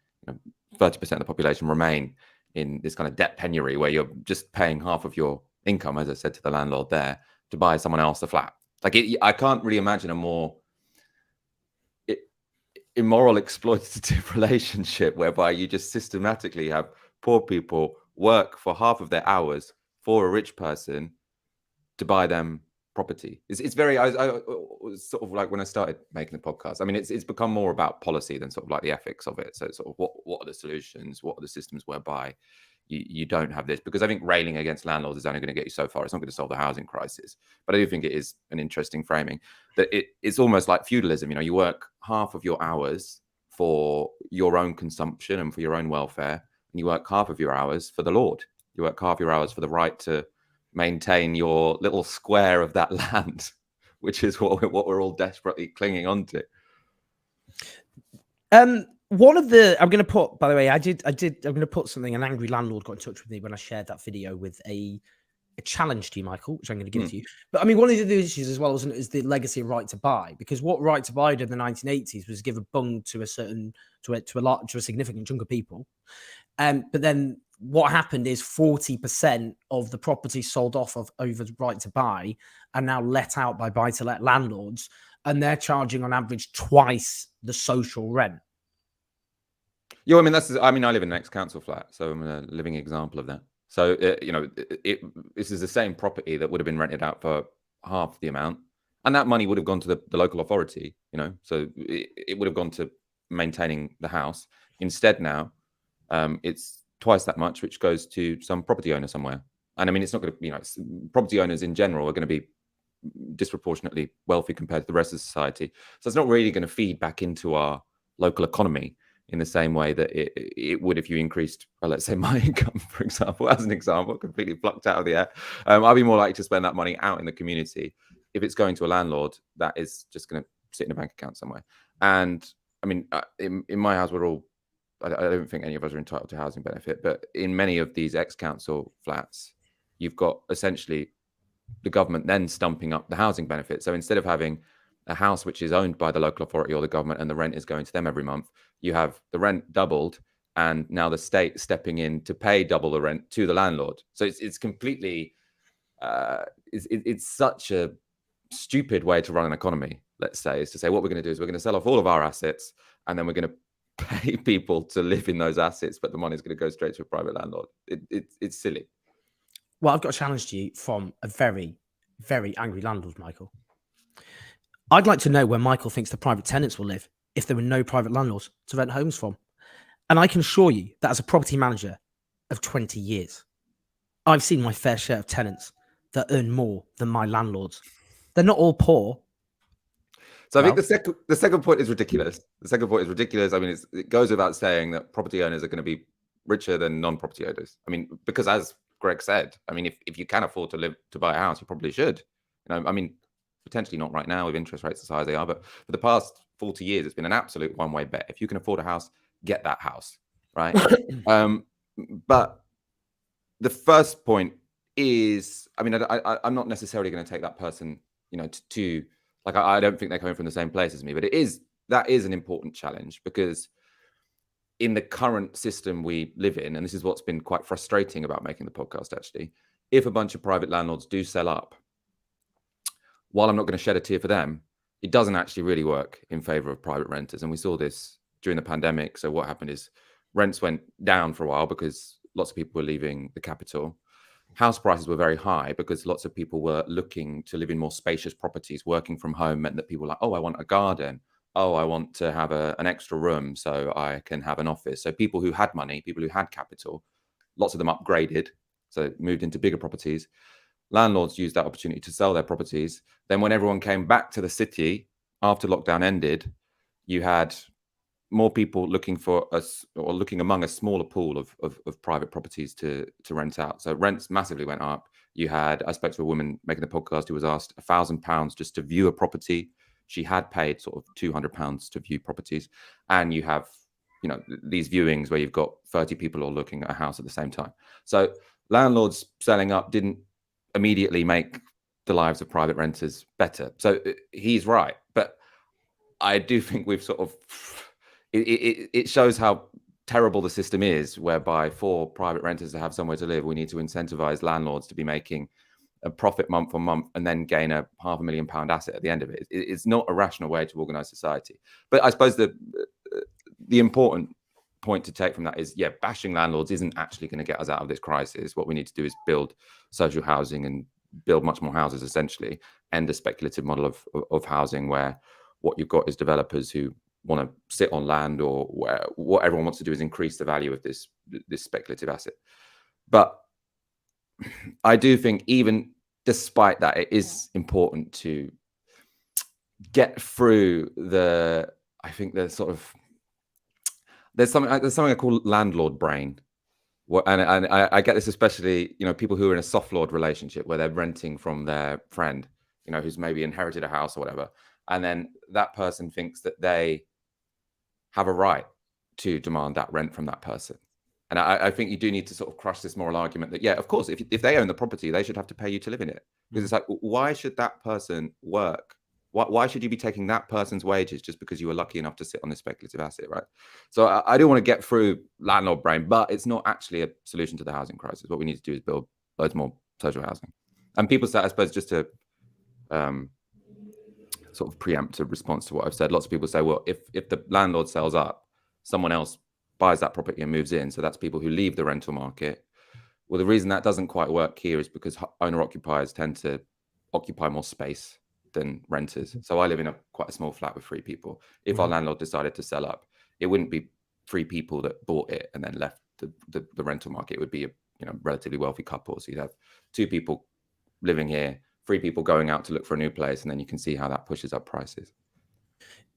30% of the population remain in this kind of debt penury where you're just paying half of your income, as I said to the landlord there, to buy someone else a flat. Like I can't really imagine a more immoral, exploitative relationship whereby you just systematically have poor people work for half of their hours for a rich person to buy them property. It's very, I was sort of like when I started making the podcast, I mean, it's become more about policy than sort of like the ethics of it. So it's sort of what are the solutions? What are the systems whereby you don't have this? Because I think railing against landlords is only going to get you so far. It's not going to solve the housing crisis. But I do think it is an interesting framing that it's almost like feudalism. You know, you work half of your hours for your own consumption and for your own welfare, and you work half of your hours for the Lord. You work half your hours for the right to maintain your little square of that land, which is what we're all desperately clinging on to. One of the, I'm going to put, by the way, I'm going to put something, an angry landlord got in touch with me when I shared that video with a challenge to you, Michael, which I'm going to give to you. But I mean, one of the other issues as well is the legacy of right to buy, because what right to buy did in the 1980s was give a bung to a significant chunk of people. But then what happened is 40% of the property sold off of over right to buy are now let out by buy-to-let landlords, and they're charging on average twice the social rent. Yeah, I mean, I live in an ex-council flat, so I'm a living example of that. So, this is the same property that would have been rented out for half the amount, and that money would have gone to the local authority, so it would have gone to maintaining the house. Instead now, it's twice that much, which goes to some property owner somewhere. And I mean, it's not going to, property owners in general are going to be disproportionately wealthy compared to the rest of society. So it's not really going to feed back into our local economy in the same way that it would if you increased, well, let's say my income, for example, as an example, completely plucked out of the air. I'd be more likely to spend that money out in the community. If it's going to a landlord, that is just going to sit in a bank account somewhere. And I mean, in my house, we're all, I don't think any of us are entitled to housing benefit, but in many of these ex-council flats, you've got essentially the government then stumping up the housing benefit. So instead of having a house which is owned by the local authority or the government and the rent is going to them every month, you have the rent doubled and now the state stepping in to pay double the rent to the landlord. So it's completely, it's such a stupid way to run an economy, let's say, is to say what we're going to do is we're going to sell off all of our assets and then we're going to pay people to live in those assets, but the money's going to go straight to a private landlord. It's silly. Well, I've got a challenge to you from a very, very angry landlord, Michael. I'd like to know where Michael thinks the private tenants will live if there were no private landlords to rent homes from. And I can assure you that as a property manager of 20 years, I've seen my fair share of tenants that earn more than my landlords. They're not all poor. So I think the second point is ridiculous. The second point is ridiculous. I mean, it goes without saying that property owners are going to be richer than non-property owners. I mean, because as Greg said, I mean, if you can afford to buy a house, you probably should. You know, I mean, potentially not right now with interest rates as high as they are, but for the past 40 years, it's been an absolute one-way bet. If you can afford a house, get that house, right? But the first point is, I mean, I'm not necessarily going to take that person, you know, to like, I don't think they're coming from the same place as me, but that is an important challenge because in the current system we live in, and this is what's been quite frustrating about making the podcast, actually, if a bunch of private landlords do sell up, while I'm not going to shed a tear for them, it doesn't actually really work in favor of private renters. And we saw this during the pandemic. So what happened is rents went down for a while because lots of people were leaving the capital. House prices were very high because lots of people were looking to live in more spacious properties. Working from home meant that people were like, oh, I want a garden. Oh, I want to have an extra room so I can have an office. So people who had money, people who had capital, lots of them upgraded. So moved into bigger properties. Landlords used that opportunity to sell their properties. Then when everyone came back to the city after lockdown ended, you had more people looking for us or looking among a smaller pool of private properties to rent out. So rents massively went up. You had, I spoke to a woman making the podcast who was asked £1,000 just to view a property. She had paid sort of £200 to view properties. And you have, you know, these viewings where you've got 30 people all looking at a house at the same time. So landlords selling up didn't immediately make the lives of private renters better. So he's right. But I do think we've sort of, it shows how terrible the system is, whereby for private renters to have somewhere to live, we need to incentivize landlords to be making a profit month on month and then gain a £500,000 asset at the end of it. It's not a rational way to organize society. But I suppose the important point to take from that is, yeah, bashing landlords isn't actually going to get us out of this crisis. What we need to do is build social housing and build much more houses, essentially, and a speculative model of housing where what you've got is developers who want to sit on land, or where what everyone wants to do is increase the value of this speculative asset. But I do think even despite that, it is important to get through I think the sort of, there's something I call landlord brain. And I get this especially, you know, people who are in a soft lord relationship where they're renting from their friend, you know, who's maybe inherited a house or whatever. And then that person thinks that they have a right to demand that rent from that person. And I think you do need to sort of crush this moral argument that, yeah, of course, if they own the property, they should have to pay you to live in it. Because it's like, why should that person work? Why should you be taking that person's wages just because you were lucky enough to sit on this speculative asset, right? So I do want to get through landlord brain, but it's not actually a solution to the housing crisis. What we need to do is build loads more social housing. And people say, I suppose, just to sort of preempt a response to what I've said, lots of people say, well, if the landlord sells up, someone else buys that property and moves in. So that's people who leave the rental market. Well, the reason that doesn't quite work here is because owner-occupiers tend to occupy more space than renters. So I live in quite a small flat with 3 people. If our landlord decided to sell up, it wouldn't be 3 people that bought it and then left the rental market. It would be a relatively wealthy couple. So you'd have 2 people living here, 3 people going out to look for a new place, and then you can see how that pushes up prices.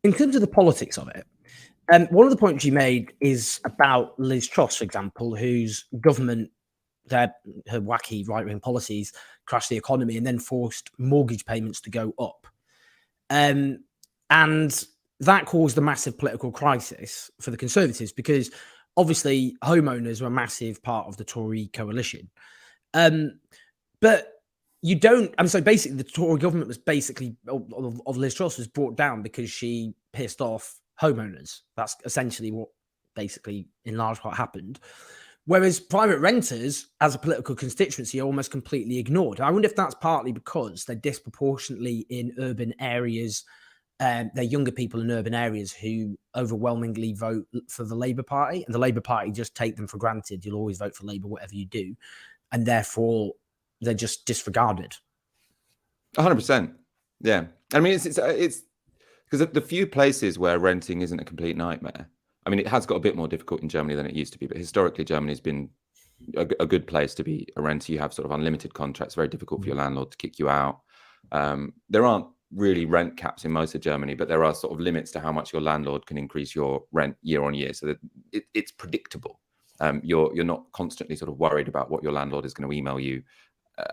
In terms of the politics of it, One of the points you made is about Liz Truss, for example, whose government, her wacky right-wing policies crashed the economy and then forced mortgage payments to go up. And that caused a massive political crisis for the Conservatives because obviously homeowners were a massive part of the Tory coalition. But you don't, so basically the Tory government was basically, of Liz Truss, was brought down because she pissed off homeowners. That's essentially what basically in large part happened. Whereas private renters as a political constituency are almost completely ignored. I wonder if that's partly because they're disproportionately in urban areas. They're younger people in urban areas who overwhelmingly vote for the Labour Party, and the Labour Party just take them for granted. You'll always vote for Labour, whatever you do. And therefore they're just disregarded. 100%. Yeah. I mean, it's because the few places where renting isn't a complete nightmare. I mean, it has got a bit more difficult in Germany than it used to be, but historically, Germany's been a good place to be a renter. You have sort of unlimited contracts, very difficult for your landlord to kick you out. There aren't really rent caps in most of Germany, but there are sort of limits to how much your landlord can increase your rent year on year, so that it's predictable. You're not constantly sort of worried about what your landlord is going to email you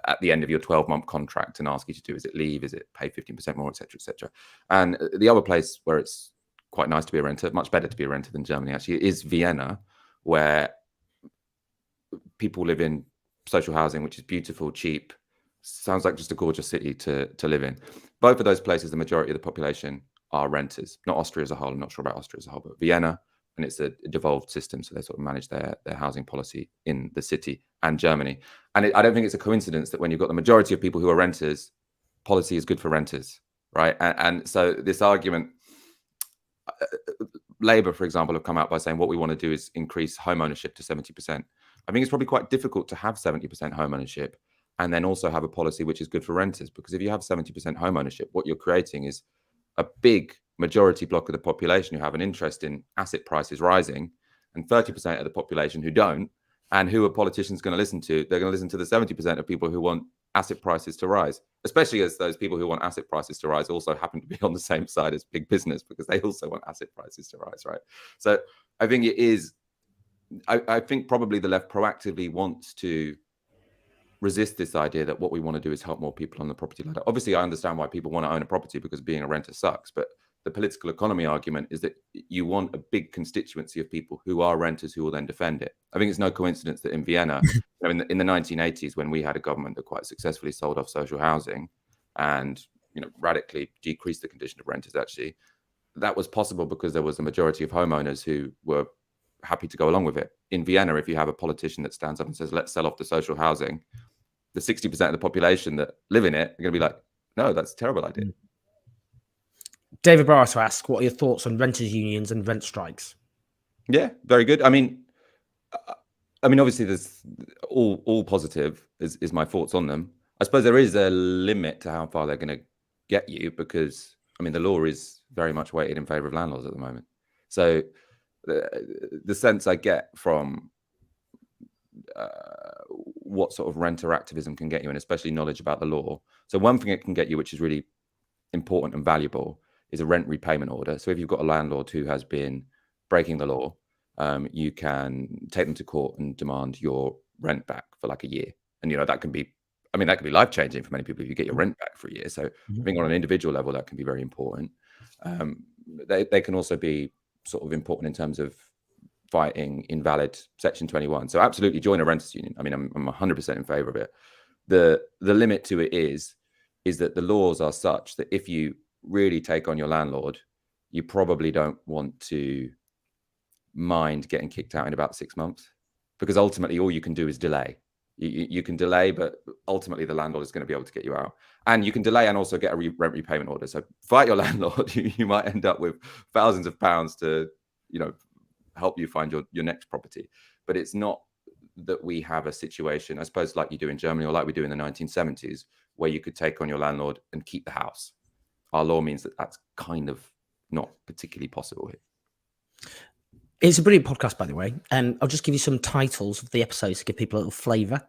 at the end of your 12-month contract and ask you to do. Is it leave? Is it pay 15% more, etc., etc.? And the other place where it's quite nice to be a renter, much better to be a renter than Germany actually, is Vienna, where people live in social housing, which is beautiful, cheap, sounds like just a gorgeous city to live in. Both of those places, the majority of the population are renters. Not Austria as a whole, I'm not sure about Austria as a whole, but Vienna, and it's a devolved system, so they sort of manage their housing policy in the city, and Germany. And I don't think it's a coincidence that when you've got the majority of people who are renters, policy is good for renters, right? And so this argument, Labour, for example, have come out by saying what we want to do is increase home ownership to 70%. I think it's probably quite difficult to have 70% home ownership and then also have a policy which is good for renters, because if you have 70% home ownership, what you're creating is a big majority block of the population who have an interest in asset prices rising, and 30% of the population who don't. And who are politicians going to listen to? They're going to listen to the 70% of people who want asset prices to rise, especially as those people who want asset prices to rise also happen to be on the same side as big business, because they also want asset prices to rise, right? So I think it is, I think probably the left proactively wants to resist this idea that what we want to do is help more people on the property ladder. Obviously, I understand why people want to own a property, because being a renter sucks, but the political economy argument is that you want a big constituency of people who are renters who will then defend it. I think it's no coincidence that in Vienna, in the 1980s, when we had a government that quite successfully sold off social housing and radically decreased the condition of renters, actually, that was possible because there was a majority of homeowners who were happy to go along with it. In Vienna, if you have a politician that stands up and says, let's sell off the social housing, the 60% of the population that live in it are going to be like, no, that's a terrible idea. David Barr asks, what are your thoughts on renters' unions and rent strikes? Yeah, very good. I mean, obviously, there's all positive is my thoughts on them. I suppose there is a limit to how far they're going to get you, because the law is very much weighted in favour of landlords at the moment. So the sense I get from what sort of renter activism can get you, and especially knowledge about the law. So one thing it can get you, which is really important and valuable, is a rent repayment order. So if you've got a landlord who has been breaking the law, you can take them to court and demand your rent back for like a year. And that can be life-changing for many people if you get your rent back for a year. So I think on an individual level, that can be very important. They can also be sort of important in terms of fighting invalid Section 21. So absolutely join a renters union. I'm 100% in favour of it. The limit to it is that the laws are such that if you really take on your landlord, you probably don't want to mind getting kicked out in about 6 months, because ultimately all you can do is delay. You can delay, but ultimately the landlord is going to be able to get you out. And you can delay and also get a rent repayment order. So fight your landlord. You might end up with thousands of pounds to, help you find your next property. But it's not that we have a situation, I suppose, like you do in Germany or like we do in the 1970s, where you could take on your landlord and keep the house. Our law means that that's kind of not particularly possible here. It's a brilliant podcast, by the way. I'll just give you some titles of the episodes to give people a little flavour.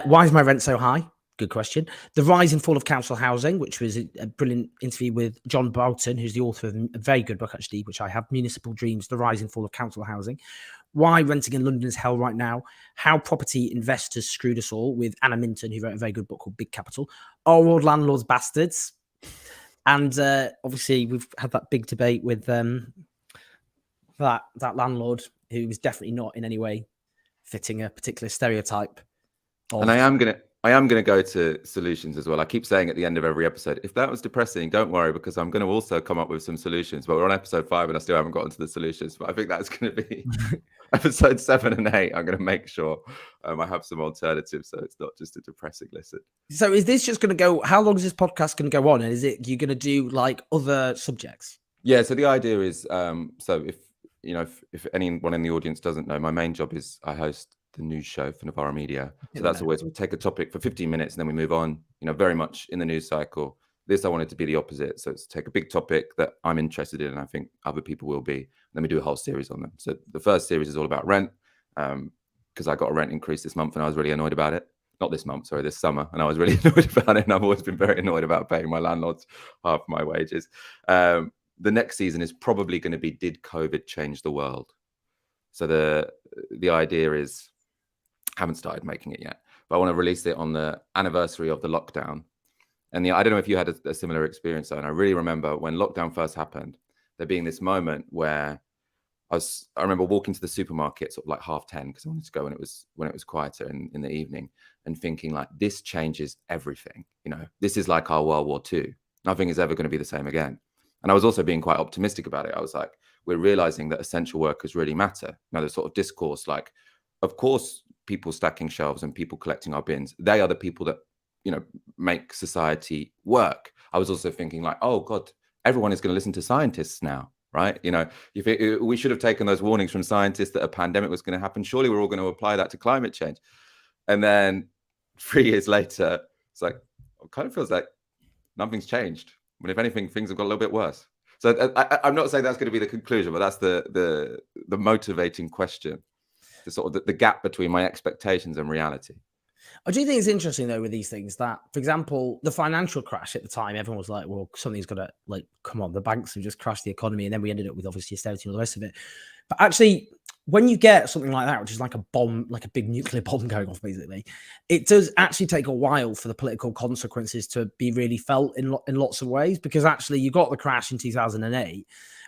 Why is my rent so high? Good question. The rise and fall of council housing, which was a brilliant interview with John Bolton, who's the author of a very good book, actually, which I have, Municipal Dreams, The Rise and Fall of Council Housing. Why renting in London is hell right now. How property investors screwed us all, with Anna Minton, who wrote a very good book called Big Capital. Are all landlords bastards? And obviously, we've had that big debate with that landlord who was definitely not in any way fitting a particular stereotype. And I am gonna go to solutions as well. I keep saying at the end of every episode, if that was depressing, don't worry, because I'm going to also come up with some solutions. But we're on episode 5 and I still haven't gotten to the solutions. But I think that's going to be episode 7 and 8. I'm going to make sure I have some alternatives, so it's not just a depressing listen. So is this just going to go? How long is this podcast going to go on? And is it you're going to do like other subjects? Yeah. So the idea is, so if anyone in the audience doesn't know, my main job is I host the news show for Novara Media. So that's always, we take a topic for 15 minutes and then we move on, very much in the news cycle. This, I wanted to be the opposite. So it's take a big topic that I'm interested in and I think other people will be. And then we do a whole series on them. So the first series is all about rent, because I got a rent increase this month and I was really annoyed about it. Not this month, sorry, this summer. And I was really annoyed about it. And I've always been very annoyed about paying my landlords half my wages. The next season is probably going to be, did COVID change the world? So the idea is, haven't started making it yet, but I want to release it on the anniversary of the lockdown. And I don't know if you had a similar experience, and I really remember when lockdown first happened, there being this moment where I remember walking to the supermarket sort of like 10:30 because I wanted to go when it was quieter in the evening, and thinking like, this changes everything. This is like our World War II. Nothing is ever going to be the same again. And I was also being quite optimistic about it. I was like, we're realizing that essential workers really matter. The sort of discourse, like, of course, people stacking shelves and people collecting our bins, they are the people that, make society work. I was also thinking like, oh God, everyone is going to listen to scientists now, right? We should have taken those warnings from scientists that a pandemic was going to happen. Surely we're all going to apply that to climate change. And then 3 years later, it's like, it kind of feels like nothing's changed. But if anything, things have got a little bit worse. So I'm not saying that's going to be the conclusion, but that's the motivating question. The sort of the gap between my expectations and reality. I do think it's interesting though with these things that, for example, the financial crash at the time, everyone was like, well, something's got to come on, the banks have just crashed the economy. And then we ended up with obviously austerity and all the rest of it. But actually, when you get something like that, which is like a bomb, like a big nuclear bomb going off, basically, it does actually take a while for the political consequences to be really felt in lots of ways, because actually you got the crash in 2008.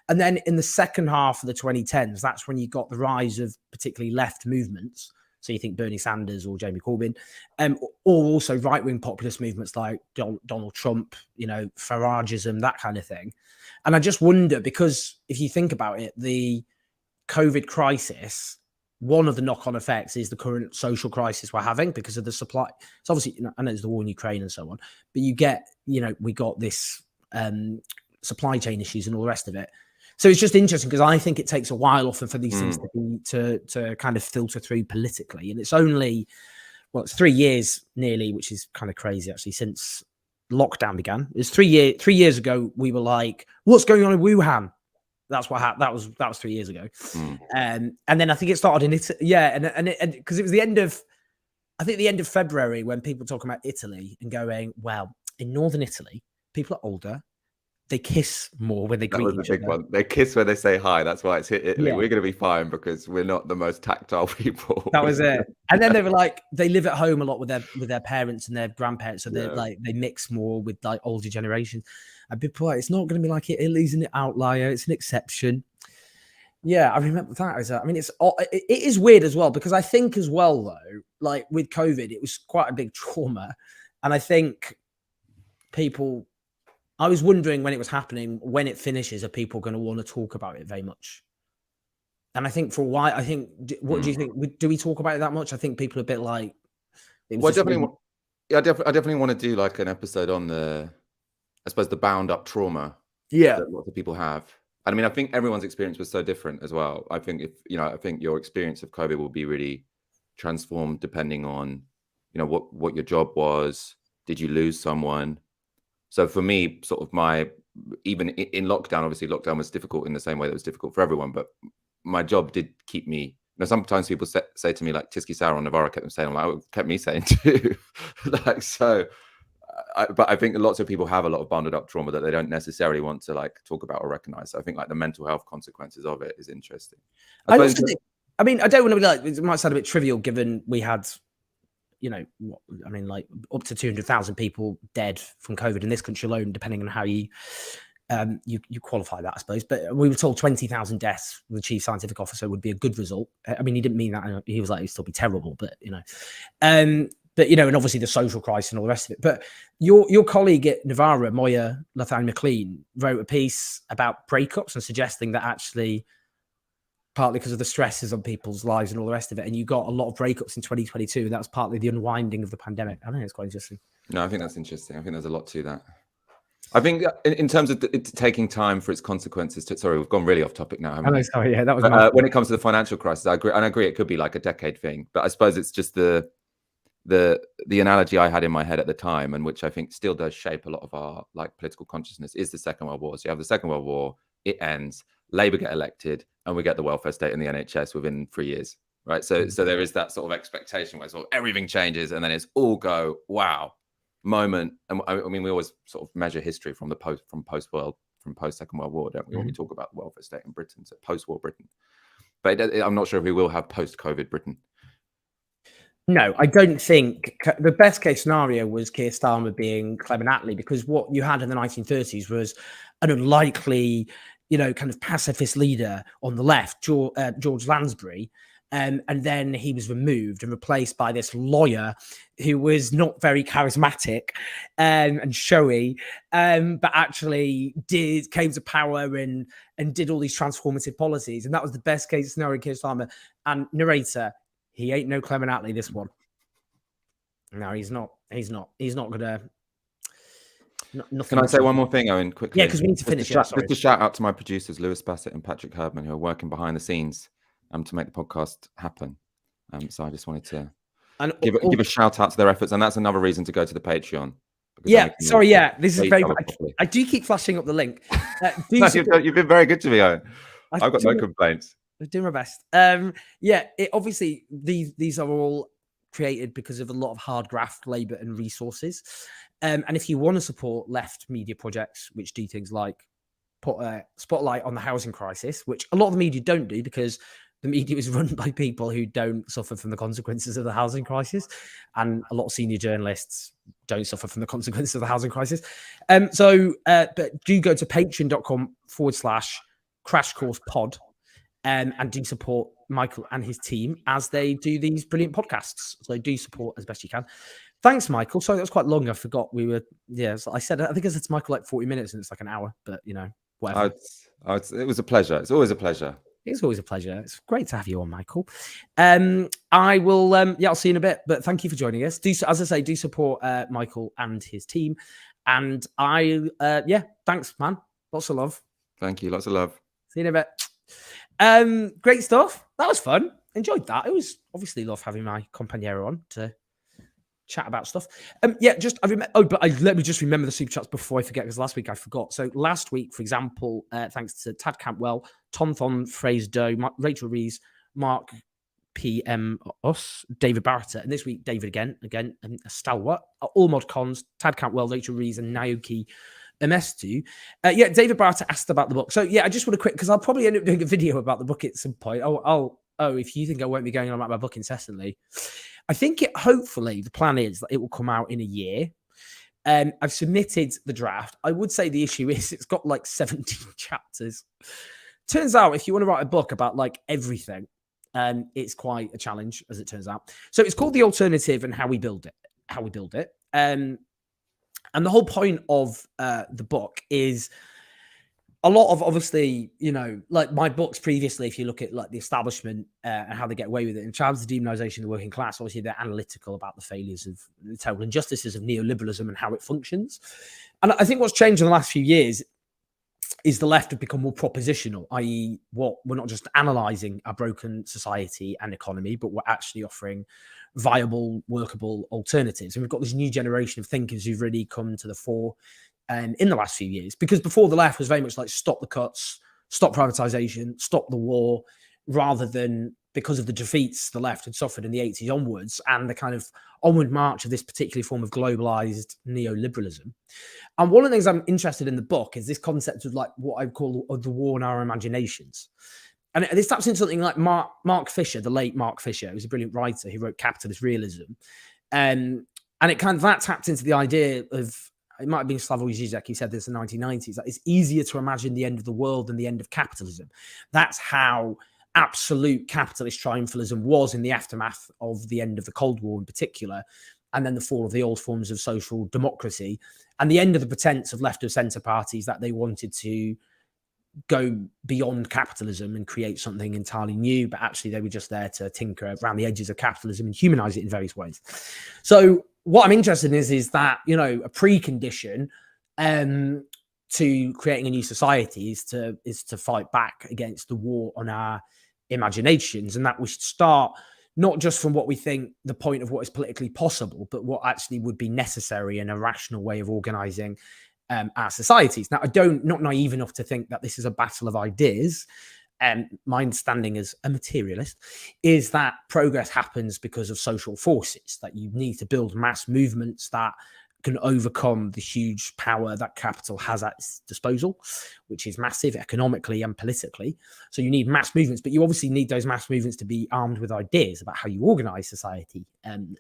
And then in the second half of the 2010s, that's when you got the rise of particularly left movements. So you think Bernie Sanders or Jeremy Corbyn, or also right-wing populist movements like Donald Trump, Farageism, that kind of thing. And I just wonder, because if you think about it, the COVID crisis, one of the knock-on effects is the current social crisis we're having because of the supply. It's obviously, I know there's the war in Ukraine and so on, but you get, we got this supply chain issues and all the rest of it. So it's just interesting because I think it takes a while often for these things to kind of filter through politically. And it's only, it's 3 years nearly, which is kind of crazy actually, since lockdown began. It's 3 years ago, we were like, what's going on in Wuhan? That's what happened. That was 3 years ago. And then I think it started in Italy. Yeah. And because it was the end of February when people talking about Italy and going, well, in Northern Italy, people are older. They kiss more when they greet each other. That was the big one. They kiss when they say hi. That's why it's hit Italy. Yeah. We're going to be fine because we're not the most tactile people. That was it. And then they were like, they live at home a lot with their parents and their grandparents, so they mix more with like older generations. I'd be polite. It's not going to be like Italy's an outlier. It's an exception. Yeah, I remember that. It is weird as well because I think as well though, like with COVID, it was quite a big trauma, and I think people. I was wondering when it was happening, when it finishes, are people going to want to talk about it very much? And I think for a while, what do you think? Do we talk about it that much? I think people are a bit like. I definitely want to do like an episode on the bound up trauma. Yeah, that lots of people have. And I mean, I think everyone's experience was so different as well. I think I think your experience of COVID will be really transformed depending on, what your job was. Did you lose someone? So for me, sort of even in lockdown, obviously lockdown was difficult in the same way that it was difficult for everyone, but my job did keep me sometimes people say to me like Tiski Sauer on Navarra kept them saying, I'm like, oh, kept me saying too. Like, so, but I think lots of people have a lot of bundled up trauma that they don't necessarily want to like talk about or recognize. So I think like the mental health consequences of it is interesting. I don't want to be like, it might sound a bit trivial given we had, like up to 200,000 people dead from COVID in this country alone, depending on how you qualify that, I suppose. But we were told 20,000 deaths, the chief scientific officer, would be a good result. I mean, he didn't mean that. He was like, it'd still be terrible, but and obviously the social crisis and all the rest of it. But your colleague at Navarra, Moya Latham-McLean, wrote a piece about breakups and suggesting that actually, partly because of the stresses on people's lives and all the rest of it, and you got a lot of breakups in 2022, and that was partly the unwinding of the pandemic. I think it's quite interesting. No, I think that's interesting. I think there's a lot to that. I think in terms of it taking time for its consequences. Sorry, we've gone really off topic now. I know, sorry, yeah, that was. When it comes to the financial crisis, I agree. It could be like a decade thing, but I suppose it's just the analogy I had in my head at the time, and which I think still does shape a lot of our like political consciousness, is the Second World War. So you have the Second World War, it ends, Labour get elected, and we get the welfare state and the NHS within 3 years, right? So there is that sort of expectation where sort of everything changes, and then it's all go wow moment. And I mean, we always sort of measure history from post Second World War, don't we? When we talk about the welfare state in Britain, so post-war Britain. But I'm not sure if we will have post-COVID Britain. No, I don't think the best case scenario was Keir Starmer being Clement Attlee, because what you had in the 1930s was an unlikely, kind of pacifist leader on the left, George Lansbury. And then he was removed and replaced by this lawyer who was not very charismatic and showy, but actually came to power and did all these transformative policies. And that was the best case scenario, Keir Starmer. And narrator, he ain't no Clement Attlee, this one. No, he's not gonna. Can I say one more thing, Owen, quickly? Yeah, because we need to finish. Just a shout out to my producers, Lewis Bassett and Patrick Herdman, who are working behind the scenes to make the podcast happen. So I just wanted to give a shout out to their efforts, and that's another reason to go to the Patreon. Yeah, sorry, this is very. I do keep flashing up the link. You've been very good to me, Owen. I've got no complaints. I'm doing my best. Obviously these are all created because of a lot of hard graft, labour, and resources. And if you want to support left media projects, which do things like put a spotlight on the housing crisis, which a lot of the media don't do because the media is run by people who don't suffer from the consequences of the housing crisis, and a lot of senior journalists don't suffer from the consequences of the housing crisis. But do go to patreon.com/Crash Course Pod. And do support Michael and his team as they do these brilliant podcasts. So do support as best you can. Thanks, Michael. Sorry, that was quite long. I forgot we were. Yeah, so I think I said to Michael like 40 minutes, and it's like an hour. But whatever. It was a pleasure. It's always a pleasure. It's always a pleasure. It's great to have you on, Michael. I will. I'll see you in a bit. But thank you for joining us. Do support Michael and his team. And thanks, man. Lots of love. Thank you. Lots of love. See you in a bit. Great stuff. That was fun. Enjoyed that. It was obviously love having my compañero on to chat about stuff. Let me just remember the super chats before I forget, because last week I forgot. So last week, for example, thanks to Tad Campwell, Tom Thon, Fraser Doe, Rachel Rees, Mark PM Us, David Barrett, and this week David again, a stalwart. All mod cons, Tad Campwell, Rachel Rees, and Naoki Amestu. David Barrett asked about the book. So I just want to because I'll probably end up doing a video about the book at some point. If you think I won't be going on about my book incessantly, I think hopefully the plan is that it will come out in a year. I've submitted the draft. I would say the issue is it's got like 17 chapters. Turns out if you want to write a book about like everything, it's quite a challenge, as it turns out. So it's called The Alternative and How We Build It. And the whole point of the book is a lot of, obviously, like my books previously, if you look at like the establishment and how they get away with it, in terms of the demonisation of the working class, obviously they're analytical about the failures of the terrible injustices of neoliberalism and how it functions. And I think what's changed in the last few years is the left have become more propositional, i.e. we're not just analysing our broken society and economy, but we're actually offering viable, workable alternatives. And we've got this new generation of thinkers who've really come to the fore in the last few years, because before the left was very much like stop the cuts, stop privatization, stop the war, rather than because of the defeats the left had suffered in the 80s onwards and the kind of onward march of this particular form of globalized neoliberalism. And one of the things I'm interested in the book is this concept of like what I call the war in our imaginations. And this taps into something like Mark Fisher, the late Mark Fisher, who's a brilliant writer. He wrote Capitalist Realism. And it kind of, that tapped into the idea of, it might have been Slavoj Žižek, he said this in the 1990s, that it's easier to imagine the end of the world than the end of capitalism. That's how absolute capitalist triumphalism was in the aftermath of the end of the Cold War in particular, and then the fall of the old forms of social democracy, and the end of the pretense of left of centre parties that they wanted to go beyond capitalism and create something entirely new, but actually they were just there to tinker around the edges of capitalism and humanize it in various ways. So what I'm interested in is that, you know, a precondition to creating a new society is to fight back against the war on our imaginations, and that we should start not just from what we think the point of what is politically possible, but what actually would be necessary and a rational way of organizing our societies. Now, not naive enough to think that this is a battle of ideas. My understanding as a materialist is that progress happens because of social forces, that you need to build mass movements that can overcome the huge power that capital has at its disposal, which is massive economically and politically. So you need mass movements, but you obviously need those mass movements to be armed with ideas about how you organize society. And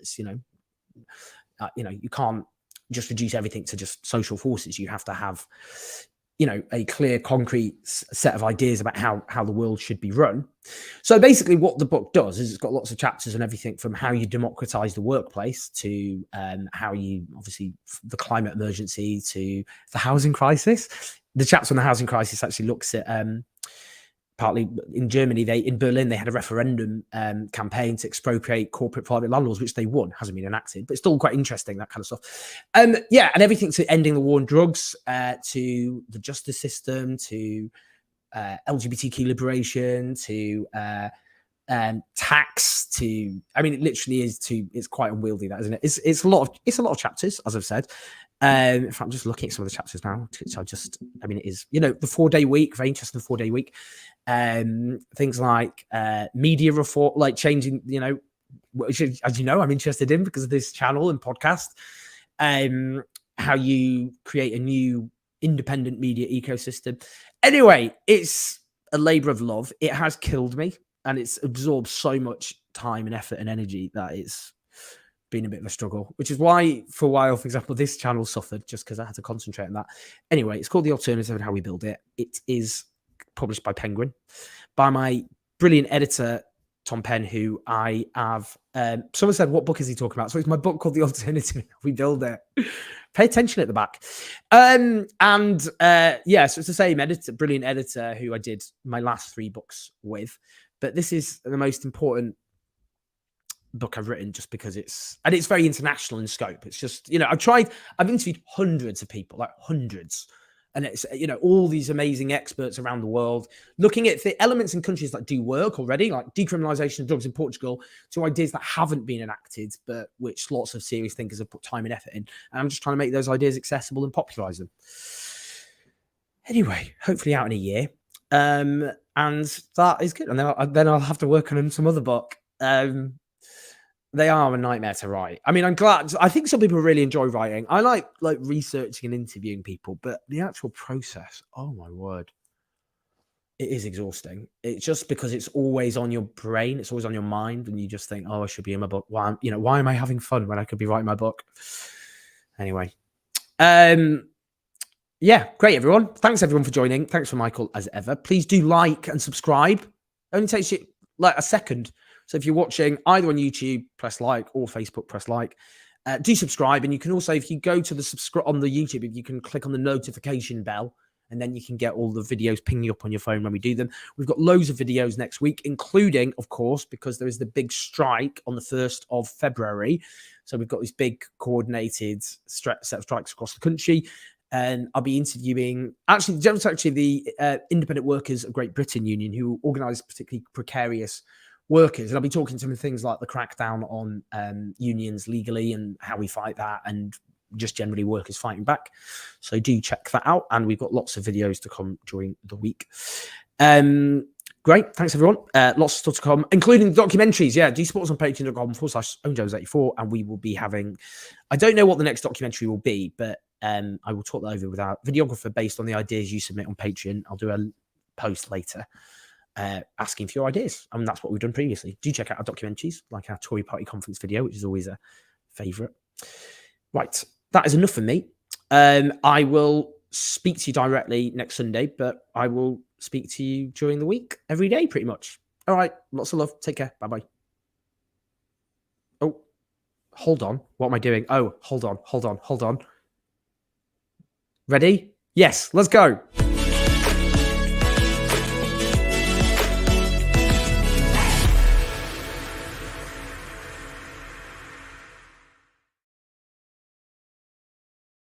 you can't just reduce everything to just social forces. You have to have, you know, a clear, concrete set of ideas about how the world should be run. So basically what the book does is it's got lots of chapters and everything from how you democratize the workplace to how you, obviously, the climate emergency to the housing crisis. The chapter on the housing crisis actually looks at partly in Germany, in Berlin, they had a referendum campaign to expropriate corporate private landlords, which they won. Hasn't been enacted, but it's still quite interesting, that kind of stuff. And everything to ending the war on drugs, to the justice system, to LGBTQ liberation, to tax, to, I mean, it literally is it's quite unwieldy, that, isn't it? It's a lot of chapters, as I've said. If I'm just looking at some of the chapters now, which it is, you know, the 4-day week, very interesting 4-day week. Things like media reform, like changing, you know, which, as you know, I'm interested in because of this channel and podcast. How you create a new independent media ecosystem. Anyway, it's a labor of love. It has killed me, and it's absorbed so much time and effort and energy that it's been a bit of a struggle, which is why for a while, for example, this channel suffered just because I had to concentrate on that. Anyway, it's called The Alternative and How We Build It. It is published by Penguin, by my brilliant editor, Tom Penn, who I have. Someone said, what book is he talking about? So it's my book called The Alternative and How We Build It. Pay attention at the back. So it's the same editor, brilliant editor who I did my last 3 books with. But this is the most important book I've written just because it's very international in scope. It's just, you know, I've interviewed hundreds of people, like hundreds. And it's, you know, all these amazing experts around the world looking at the elements in countries that do work already, like decriminalization of drugs in Portugal, to ideas that haven't been enacted, but which lots of serious thinkers have put time and effort in. And I'm just trying to make those ideas accessible and popularize them. Anyway, hopefully out in a year. And that is good. And then I'll have to work on some other book. They are a nightmare to write. I mean, I'm glad. I think some people really enjoy writing. I like researching and interviewing people, but the actual process, oh my word, it is exhausting. It's just because it's always on your brain. It's always on your mind. And you just think, oh, I should be in my book. Why am I having fun when I could be writing my book? Anyway. Yeah, great, everyone. Thanks, everyone, for joining. Thanks for Michael, as ever. Please do like and subscribe. It only takes you like a second. So if you're watching either on YouTube, press like, or Facebook, press like. Do subscribe. And you can also, if you go to the subscribe on the YouTube, you can click on the notification bell, and then you can get all the videos pinging up on your phone when we do them. We've got loads of videos next week, including, of course, because there is the big strike on the 1st of February. So we've got this big coordinated set of strikes across the country. And I'll be interviewing, the Independent Workers of Great Britain Union, who organise particularly precarious workers. And I'll be talking to them things like the crackdown on unions legally and how we fight that, and just generally workers fighting back. So do check that out. And we've got lots of videos to come during the week. Great. Thanks, everyone. Lots of stuff to come, including the documentaries. Yeah, do support us on patreon.com/OwenJones84, and we will be having, I don't know what the next documentary will be, but I will talk that over with our videographer based on the ideas you submit on Patreon. I'll do a post later asking for your ideas. I mean, that's what we've done previously. Do check out our documentaries, like our Tory Party conference video, which is always a favourite. Right. That is enough for me. I will speak to you directly next Sunday, but I will speak to you during the week, every day, pretty much. All right. Lots of love. Take care. Bye-bye. Oh, hold on. What am I doing? Oh, hold on. Ready? Yes, let's go.